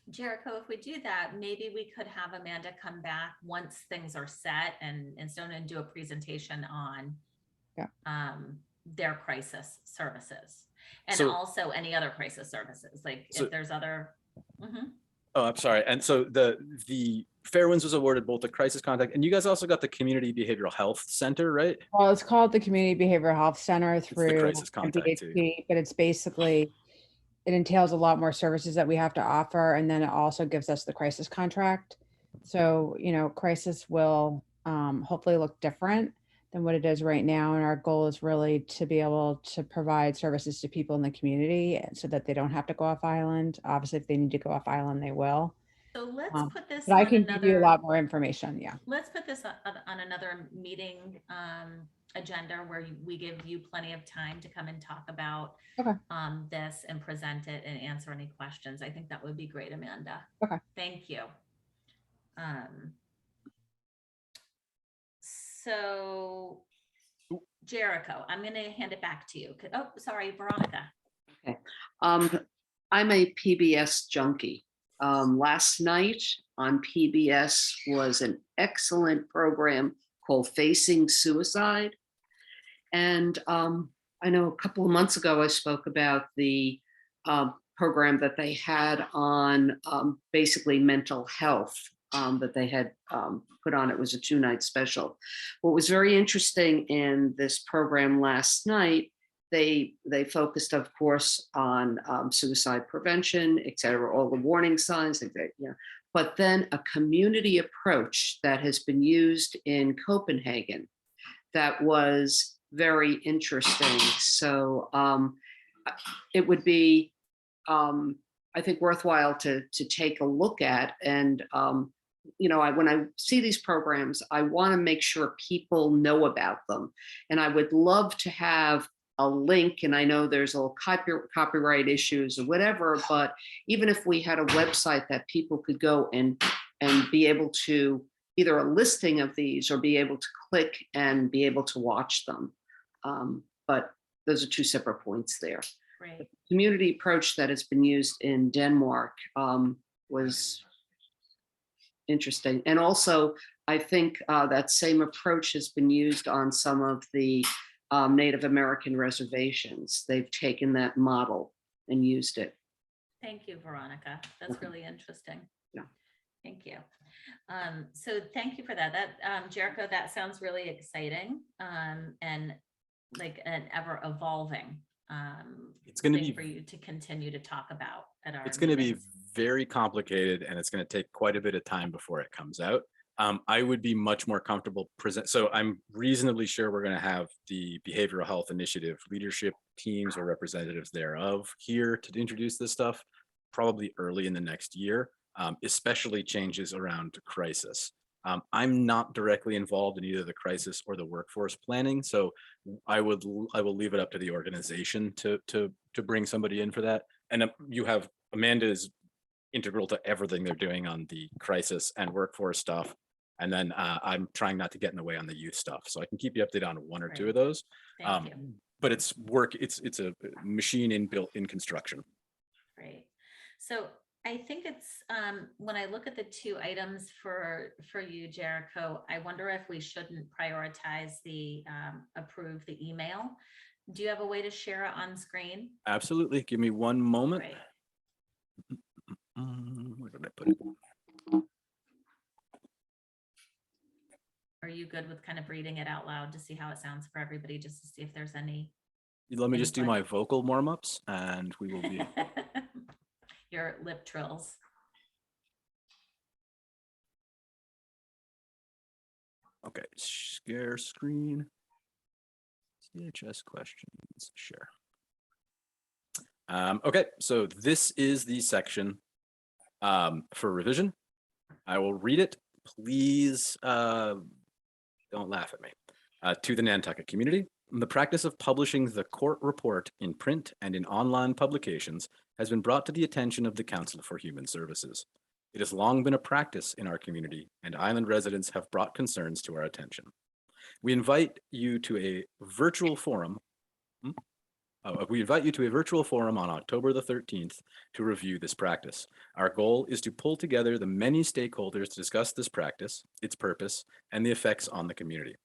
Speaker 1: Jericho, if we do that, maybe we could have Amanda come back once things are set and do a presentation on their crisis services, and also any other crisis services, like if there's other.
Speaker 2: Oh, I'm sorry. And so the Fairwinds was awarded both the crisis contact, and you guys also got the Community Behavioral Health Center, right?
Speaker 3: Well, it's called the Community Behavioral Health Center through
Speaker 2: the crisis contact too.
Speaker 3: MBHP, but it's basically, it entails a lot more services that we have to offer, and then it also gives us the crisis contract. So, crisis will hopefully look different than what it is right now, and our goal is really to be able to provide services to people in the community so that they don't have to go off island. Obviously, if they need to go off island, they will.
Speaker 1: So let's put this
Speaker 3: But I
Speaker 1: on
Speaker 3: can give you a
Speaker 1: another,
Speaker 3: lot more information. Yeah.
Speaker 1: let's put this on another meeting agenda where we give you plenty of time to come and talk about
Speaker 3: Okay.
Speaker 1: this and present it and answer any questions. I think that would be great, Amanda.
Speaker 3: Okay.
Speaker 1: Thank you. So Jericho, I'm going to hand it back to you. Oh, sorry, Veronica.
Speaker 6: Okay. I'm a PBS junkie. Last night on PBS was an excellent program called Facing Suicide. And I know a couple of months ago, I spoke about the program that they had on basically mental health that they had put on. It was a 2-night special. What was very interesting in this program last night, they focused, of course, on suicide prevention, et cetera, all the warning signs, but then a community approach that has been used in Copenhagen that was very interesting. So it would be, I think, worthwhile to take a look at. And when I see these programs, I want to make sure people know about them. And I would love to have a link, and I know there's a copyright issues or whatever, but even if we had a website that people could go and be able to, either a listing of these or be able to click and be able to watch them. But those are two separate points there.
Speaker 1: Great.
Speaker 6: The community approach that has been used in Denmark was interesting. And also, I think that same approach has been used on some of the Native American reservations. They've taken that model and used it.
Speaker 1: Thank you, Veronica. That's really interesting.
Speaker 6: Yeah.
Speaker 1: Thank you. So thank you for that. Jericho, that sounds really exciting and like an ever evolving
Speaker 2: It's going to
Speaker 1: thing
Speaker 2: be
Speaker 1: for you to continue to talk about at our
Speaker 2: It's going to be
Speaker 1: meetings.
Speaker 2: very complicated, and it's going to take quite a bit of time before it comes out. I would be much more comfortable so I'm reasonably sure we're going to have the Behavioral Health Initiative leadership teams or representatives thereof here to introduce this stuff, probably early in the next year, especially changes around crisis. I'm not directly involved in either the crisis or the workforce planning, so I will leave it up to the organization to bring somebody in for that. And Amanda is integral to everything they're doing on the crisis and workforce stuff. And then I'm trying not to get in the way on the youth stuff, so I can keep you updated on one or two of those.
Speaker 1: Thank you.
Speaker 2: But it's work. It's a machine built in construction.
Speaker 1: Great. So I think it's when I look at the two items for you, Jericho, I wonder if we shouldn't prioritize the approve the email. Do you have a way to share it on screen?
Speaker 2: Absolutely. Give me one moment.
Speaker 1: Great.
Speaker 2: Where did I put it?
Speaker 1: Are you good with kind of reading it out loud to see how it sounds for everybody, just to see if there's any?
Speaker 2: Let me just do
Speaker 1: input?
Speaker 2: my vocal warm-ups and we will be.
Speaker 1: Your lip trills.
Speaker 2: Okay, share screen. CHS questions, share. Okay, so this is the section for revision. I will read it. Please don't laugh at me. To the Nantucket community, the practice of publishing the court report in print and in online publications has been brought to the attention of the Council for Human Services. It has long been a practice in our community, and island residents have brought concerns to our attention. We invite you to a virtual forum. We invite you to a virtual forum on October the 13th to review this practice. Our goal is to pull together the many stakeholders to discuss this practice, its purpose, and the effects on the community.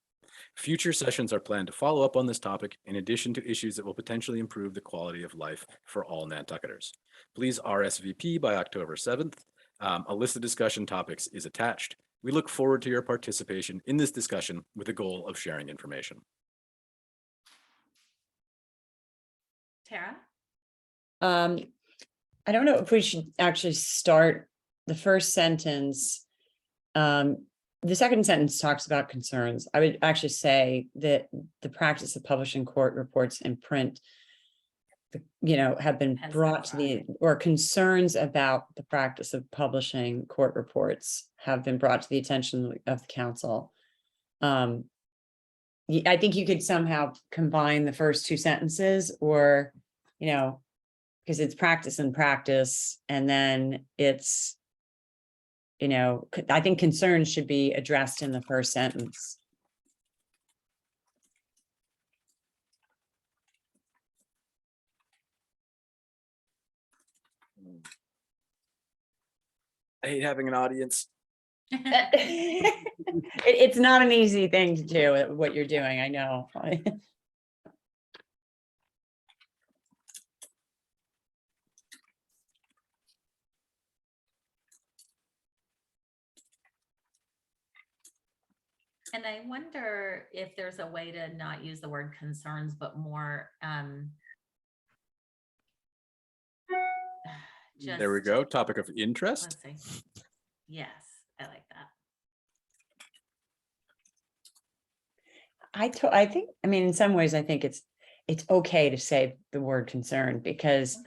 Speaker 2: Future sessions are planned to follow up on this topic in addition to issues that will potentially improve the quality of life for all Nantucketers. Please RSVP by October 7th. A list of discussion topics is attached. We look forward to your participation in this discussion with the goal of sharing information.
Speaker 1: Tara?
Speaker 5: I don't know if we should actually start the first sentence. The second sentence talks about concerns. I would actually say that the practice of publishing court reports in print have been
Speaker 1: Has been
Speaker 5: brought to the, or concerns about the practice of publishing court reports have been brought to the attention of the council. I think you could somehow combine the first two sentences, or, because it's practice and practice, and then it's, I think concerns should be addressed in the first sentence.
Speaker 2: I hate having an audience.
Speaker 5: It's not an easy thing to do, what you're doing, I know.
Speaker 1: And I wonder if there's a way to not use the word concerns, but more,
Speaker 2: There we
Speaker 1: just-
Speaker 2: go. Topic of interest.
Speaker 1: Let's see. Yes, I like that.
Speaker 5: I think, in some ways, I think it's okay to say the word concern, because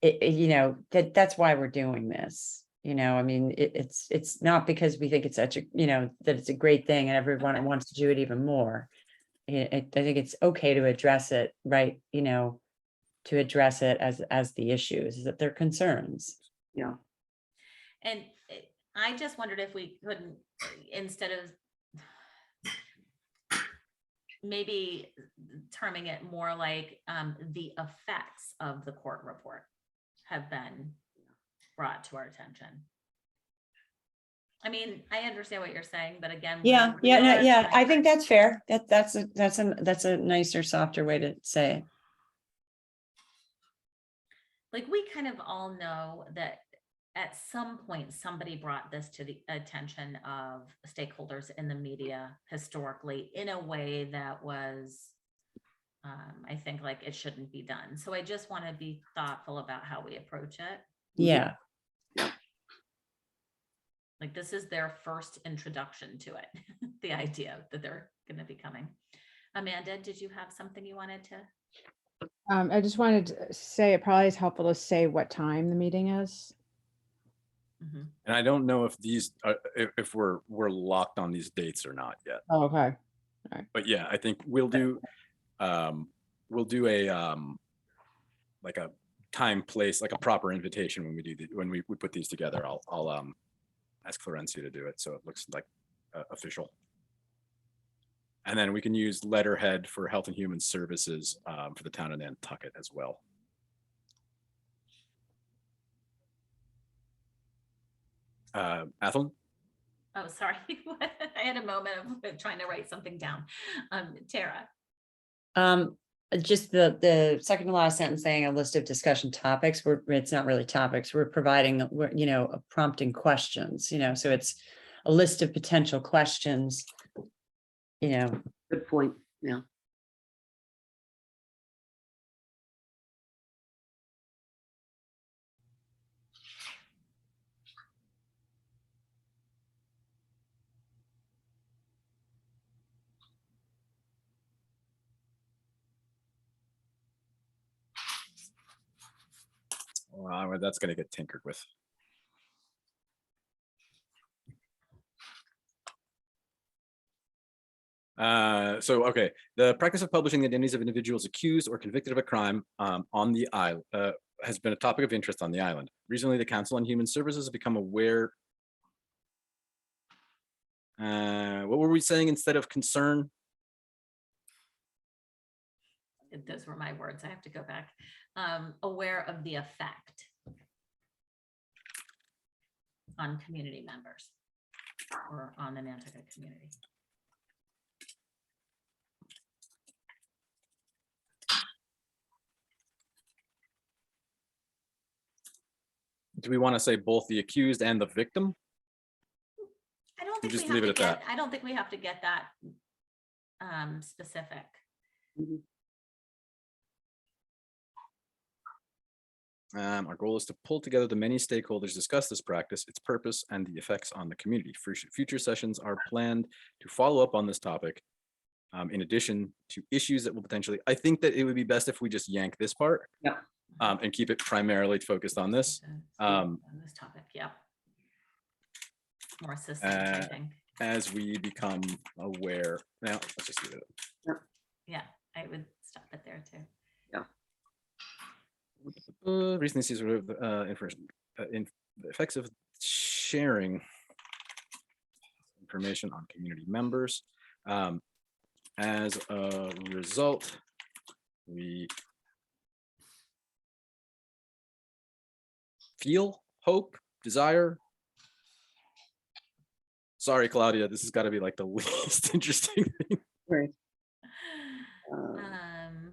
Speaker 1: Okay.
Speaker 5: that's why we're doing this. It's not because we think it's such a, that it's a great thing and everyone
Speaker 1: Okay.
Speaker 5: wants to do it even more. I think it's okay to address it, right? To address it as the issues, is that they're concerns.
Speaker 6: Yeah.
Speaker 1: And I just wondered if we couldn't, instead of maybe terming it more like the effects of the court report have been brought to our attention. I understand what you're saying, but again, we are
Speaker 5: I think
Speaker 1: trying-
Speaker 5: that's fair. That's a nicer, softer way to say it.
Speaker 1: Like, we kind of all know that at some point, somebody brought this to the attention of stakeholders in the media historically in a way that was, I think, like it shouldn't be done. So I just want to be thoughtful about how we approach it.
Speaker 5: Yeah.
Speaker 1: Like, this is their first introduction to it, the idea that they're going to be coming. Amanda, did you have something you wanted to?
Speaker 3: I just wanted to say it probably is helpful to say what time the meeting is.
Speaker 1: Mhm.
Speaker 2: And I don't know if these, if we're locked on these dates or not yet.
Speaker 3: Oh, okay.
Speaker 2: But yeah, I think we'll do a like a time, place, like a proper invitation when we do when we put these together. I'll ask Florencia to do it, so it looks like official. And then we can use letterhead for Health and Human Services for the town of Nantucket as well. Athlon?
Speaker 1: Oh, sorry. I had a moment of trying to write something down. Tara.
Speaker 5: Just the second to last sentence saying a list of discussion topics, it's not really topics, we're providing, prompting questions, so it's a list of potential questions,
Speaker 6: Good point. Yeah.
Speaker 2: Well, that's going to get tinkered with. Okay, the practice of publishing the identities of individuals accused or convicted of a crime on the island has been a topic of interest on the island. Recently, the Council on Human Services has become aware. What were we saying instead of concern?
Speaker 1: Those were my words. I have to go back. Aware of the effect on community members or on the Nantucket community.
Speaker 2: Do we want to say both the accused and the victim?
Speaker 1: I don't think
Speaker 2: just
Speaker 1: we have
Speaker 2: leave it
Speaker 1: to
Speaker 2: at
Speaker 1: get,
Speaker 2: that.
Speaker 1: I don't think we have to get that specific.
Speaker 2: Our goal is to pull together the many stakeholders, discuss this practice, its purpose, and the effects on the community. Future sessions are planned to follow up on this topic in addition to issues that will potentially, I think that it would be best if we just yank this part.
Speaker 6: Yeah.
Speaker 2: And keep it primarily focused on this.
Speaker 1: On this topic, yeah. More succinct, I think.
Speaker 2: As we become aware, now let's just leave it.
Speaker 1: Yeah, I would stop it there too.
Speaker 2: Recently sees information in the effects of sharing information on community members. As a result, we feel, hope, desire. Sorry, Claudia, this has got to be like the least interesting thing.
Speaker 6: Right.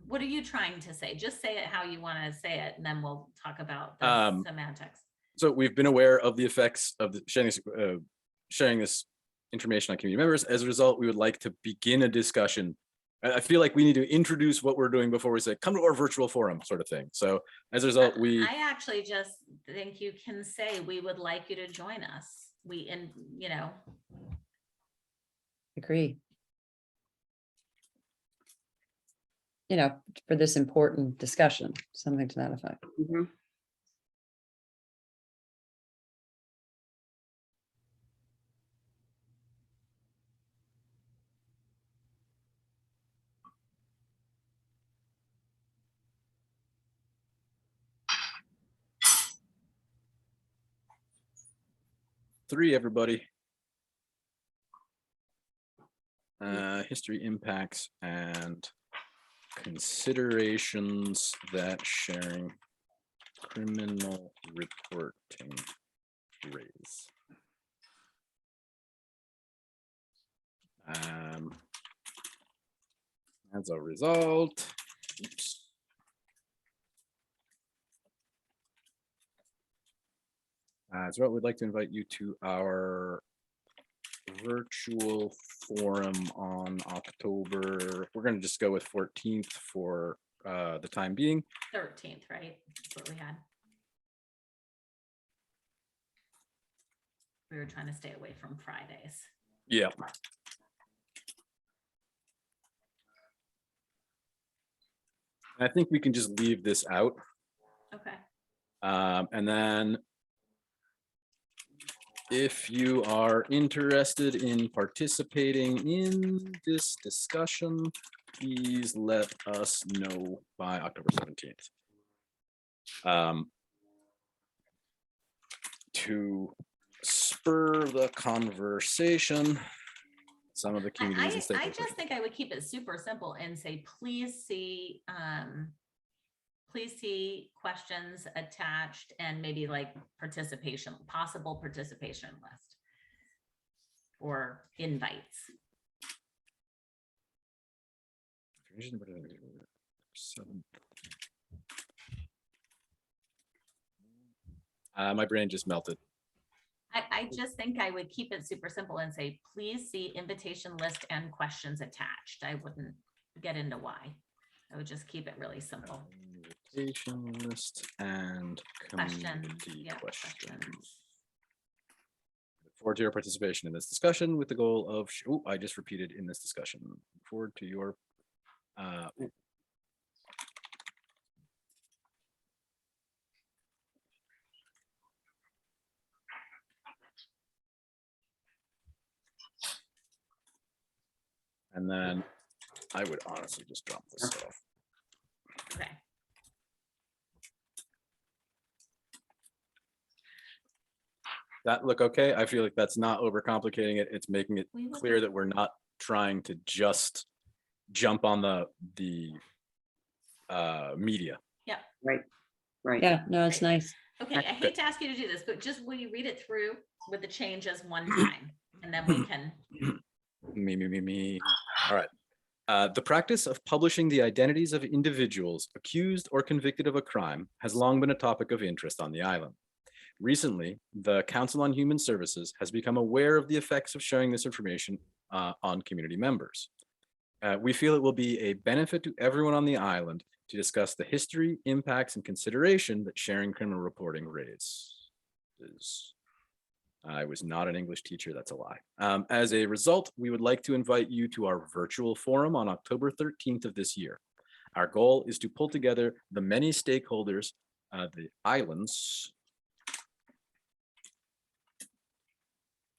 Speaker 1: What are you trying to say? Just say it how you want to say it, and then we'll talk about the semantics.
Speaker 2: So we've been aware of the effects of the sharing this information on community members. As a result, we would like to begin a discussion. I feel like we need to introduce what we're doing before we say, come to our virtual forum sort of thing. So as a result,
Speaker 1: I actually just think you can say, we would like you to join us.
Speaker 5: Agree. For this important discussion, something to that effect.
Speaker 6: Mhm.
Speaker 2: three, everybody. History impacts and considerations that sharing criminal reporting raise. As a result, oops. So we'd like to invite you to our virtual forum on October. We're going to just go with 14th for the time being.
Speaker 1: 13th, right? That's what we had. We were trying to stay away from Fridays.
Speaker 2: Yeah. I think we can just leave this out.
Speaker 1: Okay.
Speaker 2: And then if you are interested in participating in this discussion, please let us know by October 17th. To spur the conversation, some of the communities and
Speaker 1: I
Speaker 2: stakeholders.
Speaker 1: just think I would keep it super simple and say, please see questions attached and maybe like possible participation list or invites.
Speaker 2: My brain just melted.
Speaker 1: I just think I would keep it super simple and say, please see invitation list and questions attached. I wouldn't get into why. I would just keep it really simple.
Speaker 2: Invitation list and community
Speaker 1: Questions.
Speaker 2: questions. Look forward to your participation in this discussion with the goal of, I just repeated in this discussion. Look forward to your, and then I would honestly just drop this off.
Speaker 1: Okay.
Speaker 2: That look okay? I feel like that's not overcomplicating it. It's making it clear that we're not trying to just jump on the media.
Speaker 1: Yeah.
Speaker 6: Right.
Speaker 5: Yeah, no, it's nice.
Speaker 1: Okay, I hate to ask you to do this, but just will you read it through with the changes one time, and then we can.
Speaker 2: Me. All right. The practice of publishing the identities of individuals accused or convicted of a crime has long been a topic of interest on the island. Recently, the Council on Human Services has become aware of the effects of sharing this information on community members. We feel it will be a benefit to everyone on the island to discuss the history, impacts, and consideration that sharing criminal reporting raises. I was not an English teacher. That's a lie. As a result, we would like to invite you to our virtual forum on October 13th of this year. Our goal is to pull together the many stakeholders, the islands.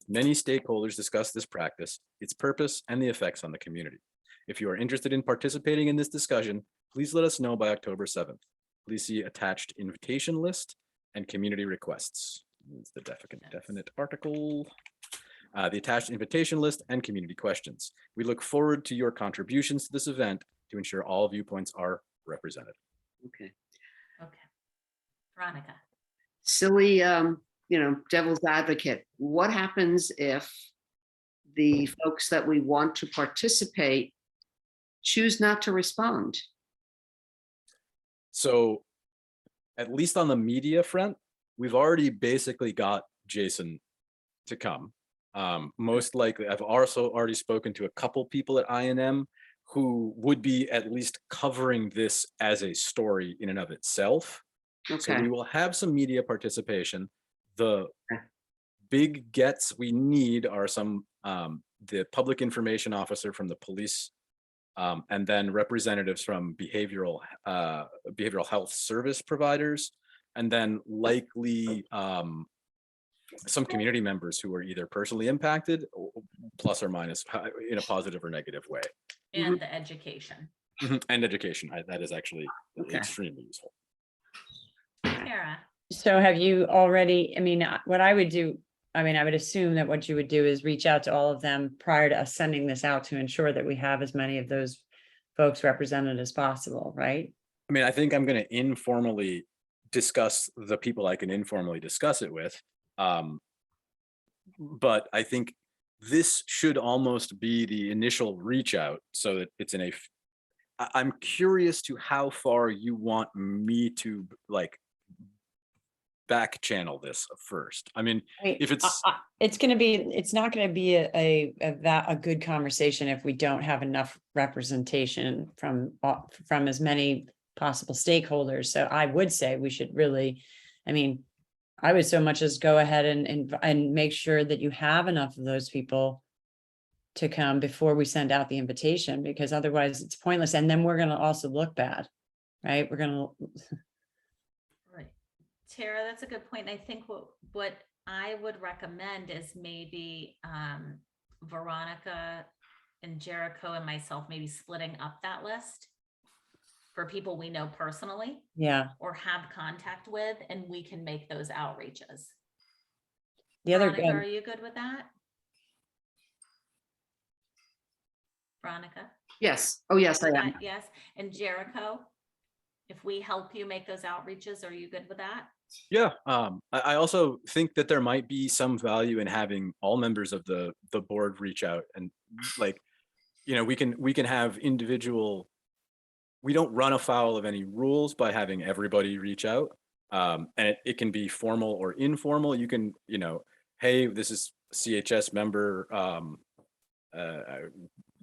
Speaker 2: Many stakeholders discuss this practice, its purpose, and the effects on the community. If you are interested in participating in this discussion, please let us know by October 7th. Please see attached invitation list and community requests. It's the definite article. The attached invitation list and community questions. We look forward to your contributions to this event to ensure all viewpoints are represented.
Speaker 6: Okay.
Speaker 1: Okay. Veronica.
Speaker 6: Silly, devil's advocate. What happens if the folks that we want to participate choose not to respond?
Speaker 2: So at least on the media front, we've already basically got Jason to come. Most likely, I've also already spoken to a couple people at INM who would be at least covering this as a story in and of itself. So
Speaker 6: Okay.
Speaker 2: we will have some media participation. The big gets we need are some the public information officer from the police, and then representatives from behavioral health service providers, and then likely some community members who are either personally impacted, plus or minus in a positive or negative way.
Speaker 1: And the education.
Speaker 2: And education. That is actually
Speaker 6: Okay.
Speaker 2: extremely useful.
Speaker 1: Kara.
Speaker 5: So have you already, what I would do, I would assume that what you would do is reach out to all of them prior to us sending this out to ensure that we have as many of those folks represented as possible, right?
Speaker 2: I think I'm going to informally discuss the people I can informally discuss it with. But I think this should almost be the initial reach out so that it's I'm curious to how far you want me to back channel this first. If it's
Speaker 5: it's not going to be a good conversation if we don't have enough representation from as many possible stakeholders. So I would say we should really, I would so much as go ahead and make sure that you have enough of those people to come before we send out the invitation, because otherwise it's pointless. And then we're going to also look bad, right? We're going to.
Speaker 1: Right. Tara, that's a good point. I think what I would recommend is maybe Veronica and Jericho and myself maybe splitting up that list for people we know personally.
Speaker 5: Yeah.
Speaker 1: Or have contact with, and we can make those outreaches.
Speaker 5: The other,
Speaker 1: Veronica, are you good with that? Veronica?
Speaker 6: Yes. Oh, yes, I am.
Speaker 1: Yes. And Jericho, if we help you make those outreaches, are you good with that?
Speaker 2: Yeah. I also think that there might be some value in having all members of the board reach out and we can have individual. We don't run afoul of any rules by having everybody reach out. And it can be formal or informal. You can, hey, this is CHS member.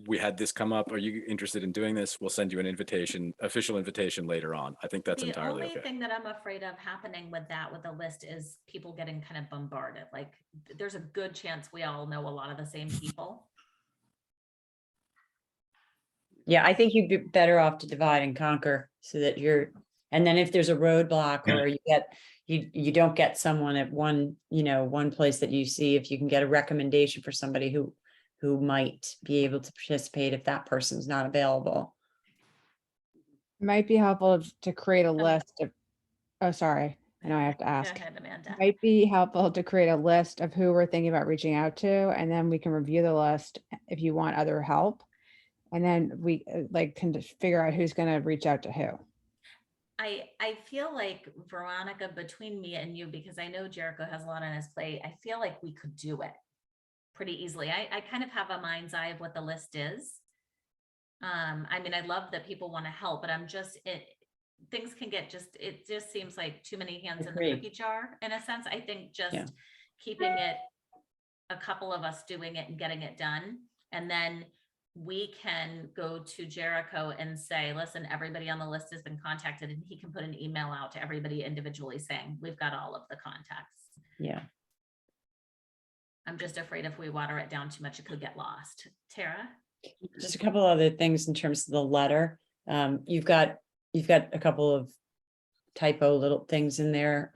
Speaker 2: We had this come up. Are you interested in doing this? We'll send you an official invitation later on. I think that's entirely okay.
Speaker 1: The only thing that I'm afraid of happening with the list is people getting kind of bombarded. There's a good chance we all know a lot of the same people.
Speaker 5: yeah, I think you'd be better off to divide and conquer so that and then if there's a roadblock or you don't get someone at one place that you see, if you can get a recommendation for somebody who might be able to participate if that person's not available.
Speaker 3: Might be helpful to create a list of, oh, sorry, I know I have to ask.
Speaker 1: Go ahead, Amanda.
Speaker 3: Might be helpful to create a list of who we're thinking about reaching out to, and then we can review the list if you want other help. And then we can just figure out who's going to reach out to who.
Speaker 1: I feel like, Veronica, between me and you, because I know Jericho has a lot on his plate, I feel like we could do it pretty easily. I kind of have a mind's eye of what the list is. I love that people want to help, but things can get it just seems like too many hands in the cookie jar in a sense. I think just keeping it, a couple of us doing it and getting it done. And then we can go to Jericho and say, listen, everybody on the list has been contacted, and he can put an email out to everybody individually saying, we've got all of the contacts.
Speaker 5: Yeah.
Speaker 1: I'm just afraid if we water it down too much, it could get lost. Tara?
Speaker 5: Just a couple other things in terms of the letter. You've got a couple of typo little things in there.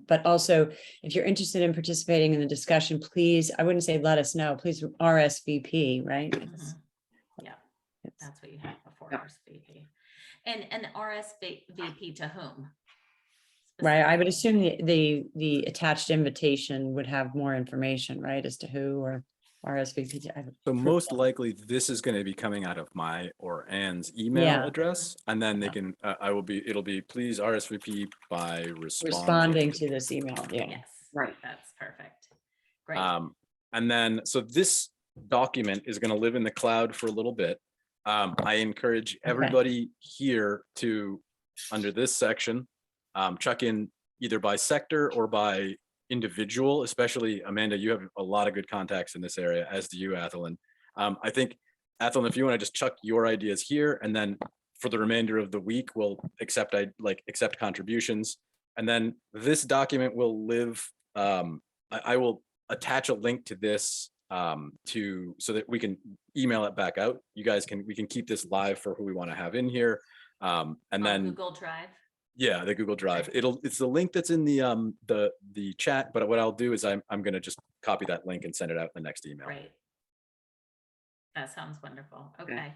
Speaker 5: But also, if you're interested in participating in the discussion, please, I wouldn't say let us know, please RSVP, right?
Speaker 1: Mhm. Yeah,
Speaker 5: It's-
Speaker 1: that's what you had before
Speaker 6: Yep.
Speaker 1: RSVP. And RSVP to whom?
Speaker 5: Right, I would
Speaker 1: Specifically?
Speaker 5: assume the attached invitation would have more information, right, as to who or RSVP.
Speaker 2: So most likely this is going to be coming out of my or Ann's email
Speaker 5: Yeah.
Speaker 2: address, and then they
Speaker 5: Yeah.
Speaker 2: can, it'll be please RSVP by
Speaker 5: Responding to this email, yeah.
Speaker 1: Yes.
Speaker 6: Right.
Speaker 1: That's perfect. Great.
Speaker 2: And then, so this document is going to live in the cloud for a little bit. I encourage everybody here to, under this section, chuck in either by sector or by individual, especially Amanda, you have a lot of good contacts in this area, as do you, Athelin. I think, Athelin, if you want to just chuck your ideas here, and then for the remainder of the week, we'll accept contributions. And then this document will live, I will attach a link to this so that we can email it back out. You guys we can keep this live for who we want to have in here. And
Speaker 1: On
Speaker 2: then
Speaker 1: Google Drive.
Speaker 2: yeah, the Google Drive. It's the link that's in the chat, but what I'll do is I'm gonna just copy that link and send it out in the next email.
Speaker 1: Right. That sounds wonderful.
Speaker 6: Okay.
Speaker 1: Okay.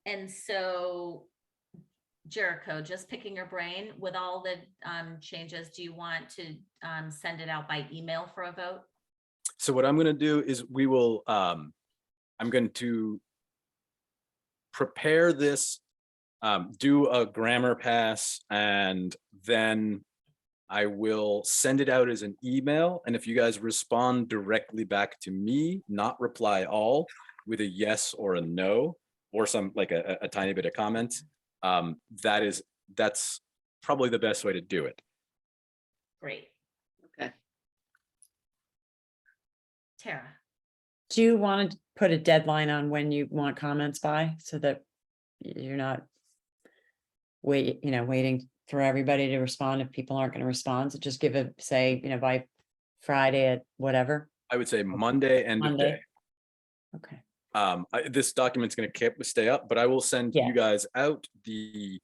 Speaker 1: And so Jericho, just picking your brain with all the changes, do you want to send it out by email for a vote?
Speaker 2: So what I'm gonna do is we will I'm going to prepare this, do a grammar pass, and then I will send it out as an email. And if you guys respond directly back to me, not reply all, with a yes or a no, or some like a tiny bit of comment, that's probably the best way to do it.
Speaker 1: Great.
Speaker 6: Okay.
Speaker 1: Tara?
Speaker 5: Do you want to put a deadline on when you want comments by, so that you're not waiting for everybody to respond if people aren't going to respond? So just give a, say, by Friday at whatever.
Speaker 2: I would say Monday, end of
Speaker 5: Monday.
Speaker 2: day.
Speaker 5: Okay.
Speaker 2: This document's going to stay up, but I will send
Speaker 5: Yeah.
Speaker 2: you guys out the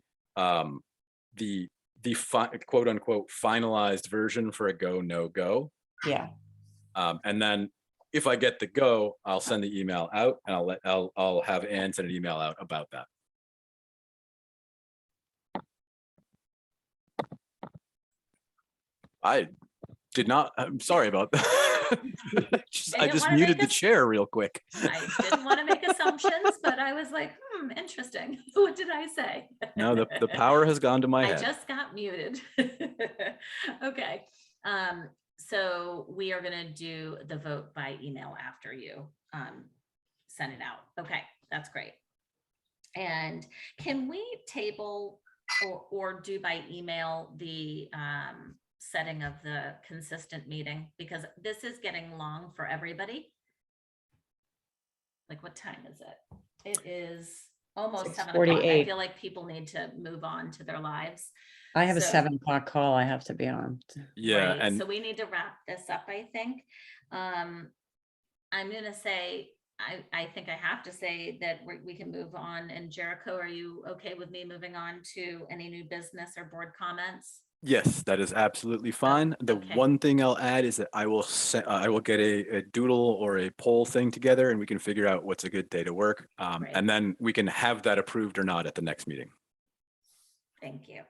Speaker 2: quote unquote finalized version for a go, no go.
Speaker 5: Yeah.
Speaker 2: And then if I get the go, I'll send the email out, and I'll have Ann send an email out about that. I did not, I'm sorry about that. I just
Speaker 1: wanna
Speaker 2: muted
Speaker 1: make
Speaker 2: the chair real quick.
Speaker 1: I didn't want to make assumptions, but I was like, interesting. What did I say?
Speaker 2: No, the power has gone to my
Speaker 1: I
Speaker 2: head.
Speaker 1: just got muted. Okay. So we are going to do the vote by email after you send it out. Okay, that's great. And can we table or do by email the setting of the consistent meeting? Because this is getting long for everybody. Like, what time is it? It is almost 7 o'clock. I
Speaker 5: 6:48.
Speaker 1: feel like people need to move on to their lives.
Speaker 5: I have a
Speaker 1: So-
Speaker 5: 7 o'clock call I have to be on.
Speaker 2: Yeah,
Speaker 1: Right,
Speaker 2: and
Speaker 1: so we need to wrap this up, I think. I'm gonna say, I think I have to say that we can move on. And Jericho, are you okay with me moving on to any new business or board comments?
Speaker 2: yes, that is absolutely fine. The
Speaker 1: okay.
Speaker 2: one thing I'll add is that I will get a doodle or a poll thing together, and we can figure out what's a good day to work.
Speaker 1: Right.
Speaker 2: And then we can have that approved or not at the next meeting.
Speaker 1: Thank you.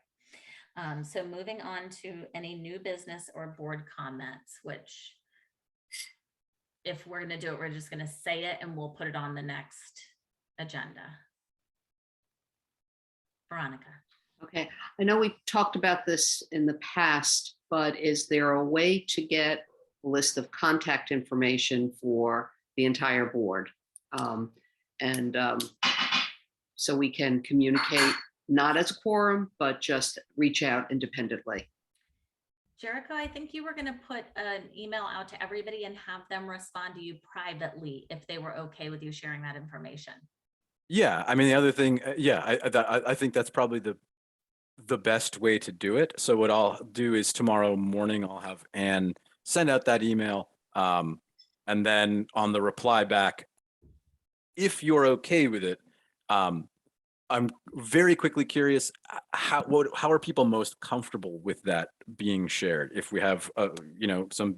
Speaker 1: So moving on to any new business or board comments, which if we're gonna do it, we're just gonna say it and we'll put it on the next agenda. Veronica.
Speaker 6: Okay, I know we talked about this in the past, but is there a way to get a list of contact information for the entire board? So we can communicate, not as a quorum, but just reach out independently.
Speaker 1: Jericho, I think you were going to put an email out to everybody and have them respond to you privately if they were okay with you sharing that information.
Speaker 2: Yeah, I mean, the other thing, I think that's probably the best way to do it. So what I'll do is tomorrow morning, I'll have Ann send out that email. And then on the reply back, if you're okay with it, I'm very quickly curious, how are people most comfortable with that being shared? If we have, some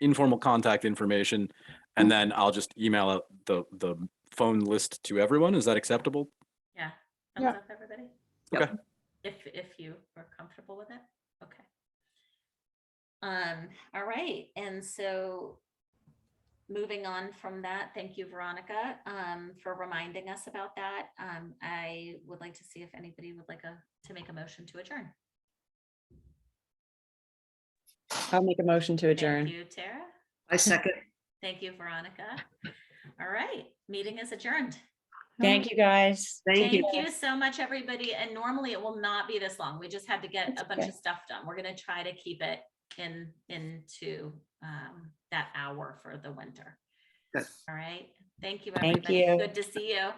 Speaker 2: informal contact information, and then I'll just email out the phone list to everyone. Is that acceptable?
Speaker 1: Yeah.
Speaker 7: Yeah.
Speaker 1: Thumbs up, everybody?
Speaker 2: Okay.
Speaker 1: If you are comfortable with it, okay. All right, and so moving on from that, thank you, Veronica, for reminding us about that. I would like to see if anybody would like to make a motion to adjourn.
Speaker 5: I'll make a motion to adjourn.
Speaker 1: Thank you, Tara.
Speaker 6: I second.
Speaker 1: Thank you, Veronica. All right, meeting is adjourned.
Speaker 5: Thank you, guys.
Speaker 6: Thank you.
Speaker 1: Thank you so much, everybody. And normally it will not be this long. We just had to get
Speaker 5: That's
Speaker 1: a bunch
Speaker 5: okay.
Speaker 1: of stuff done. We're gonna try to keep it into that hour for the winter.
Speaker 6: Good.
Speaker 1: All right. Thank you,
Speaker 5: Thank
Speaker 1: everybody.
Speaker 5: you.
Speaker 1: Good to see you.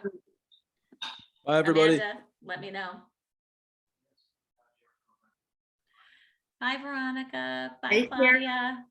Speaker 2: Bye, everybody.
Speaker 1: Amanda, let me know. Bye, Veronica. Bye,
Speaker 6: Take care.
Speaker 1: Claudia.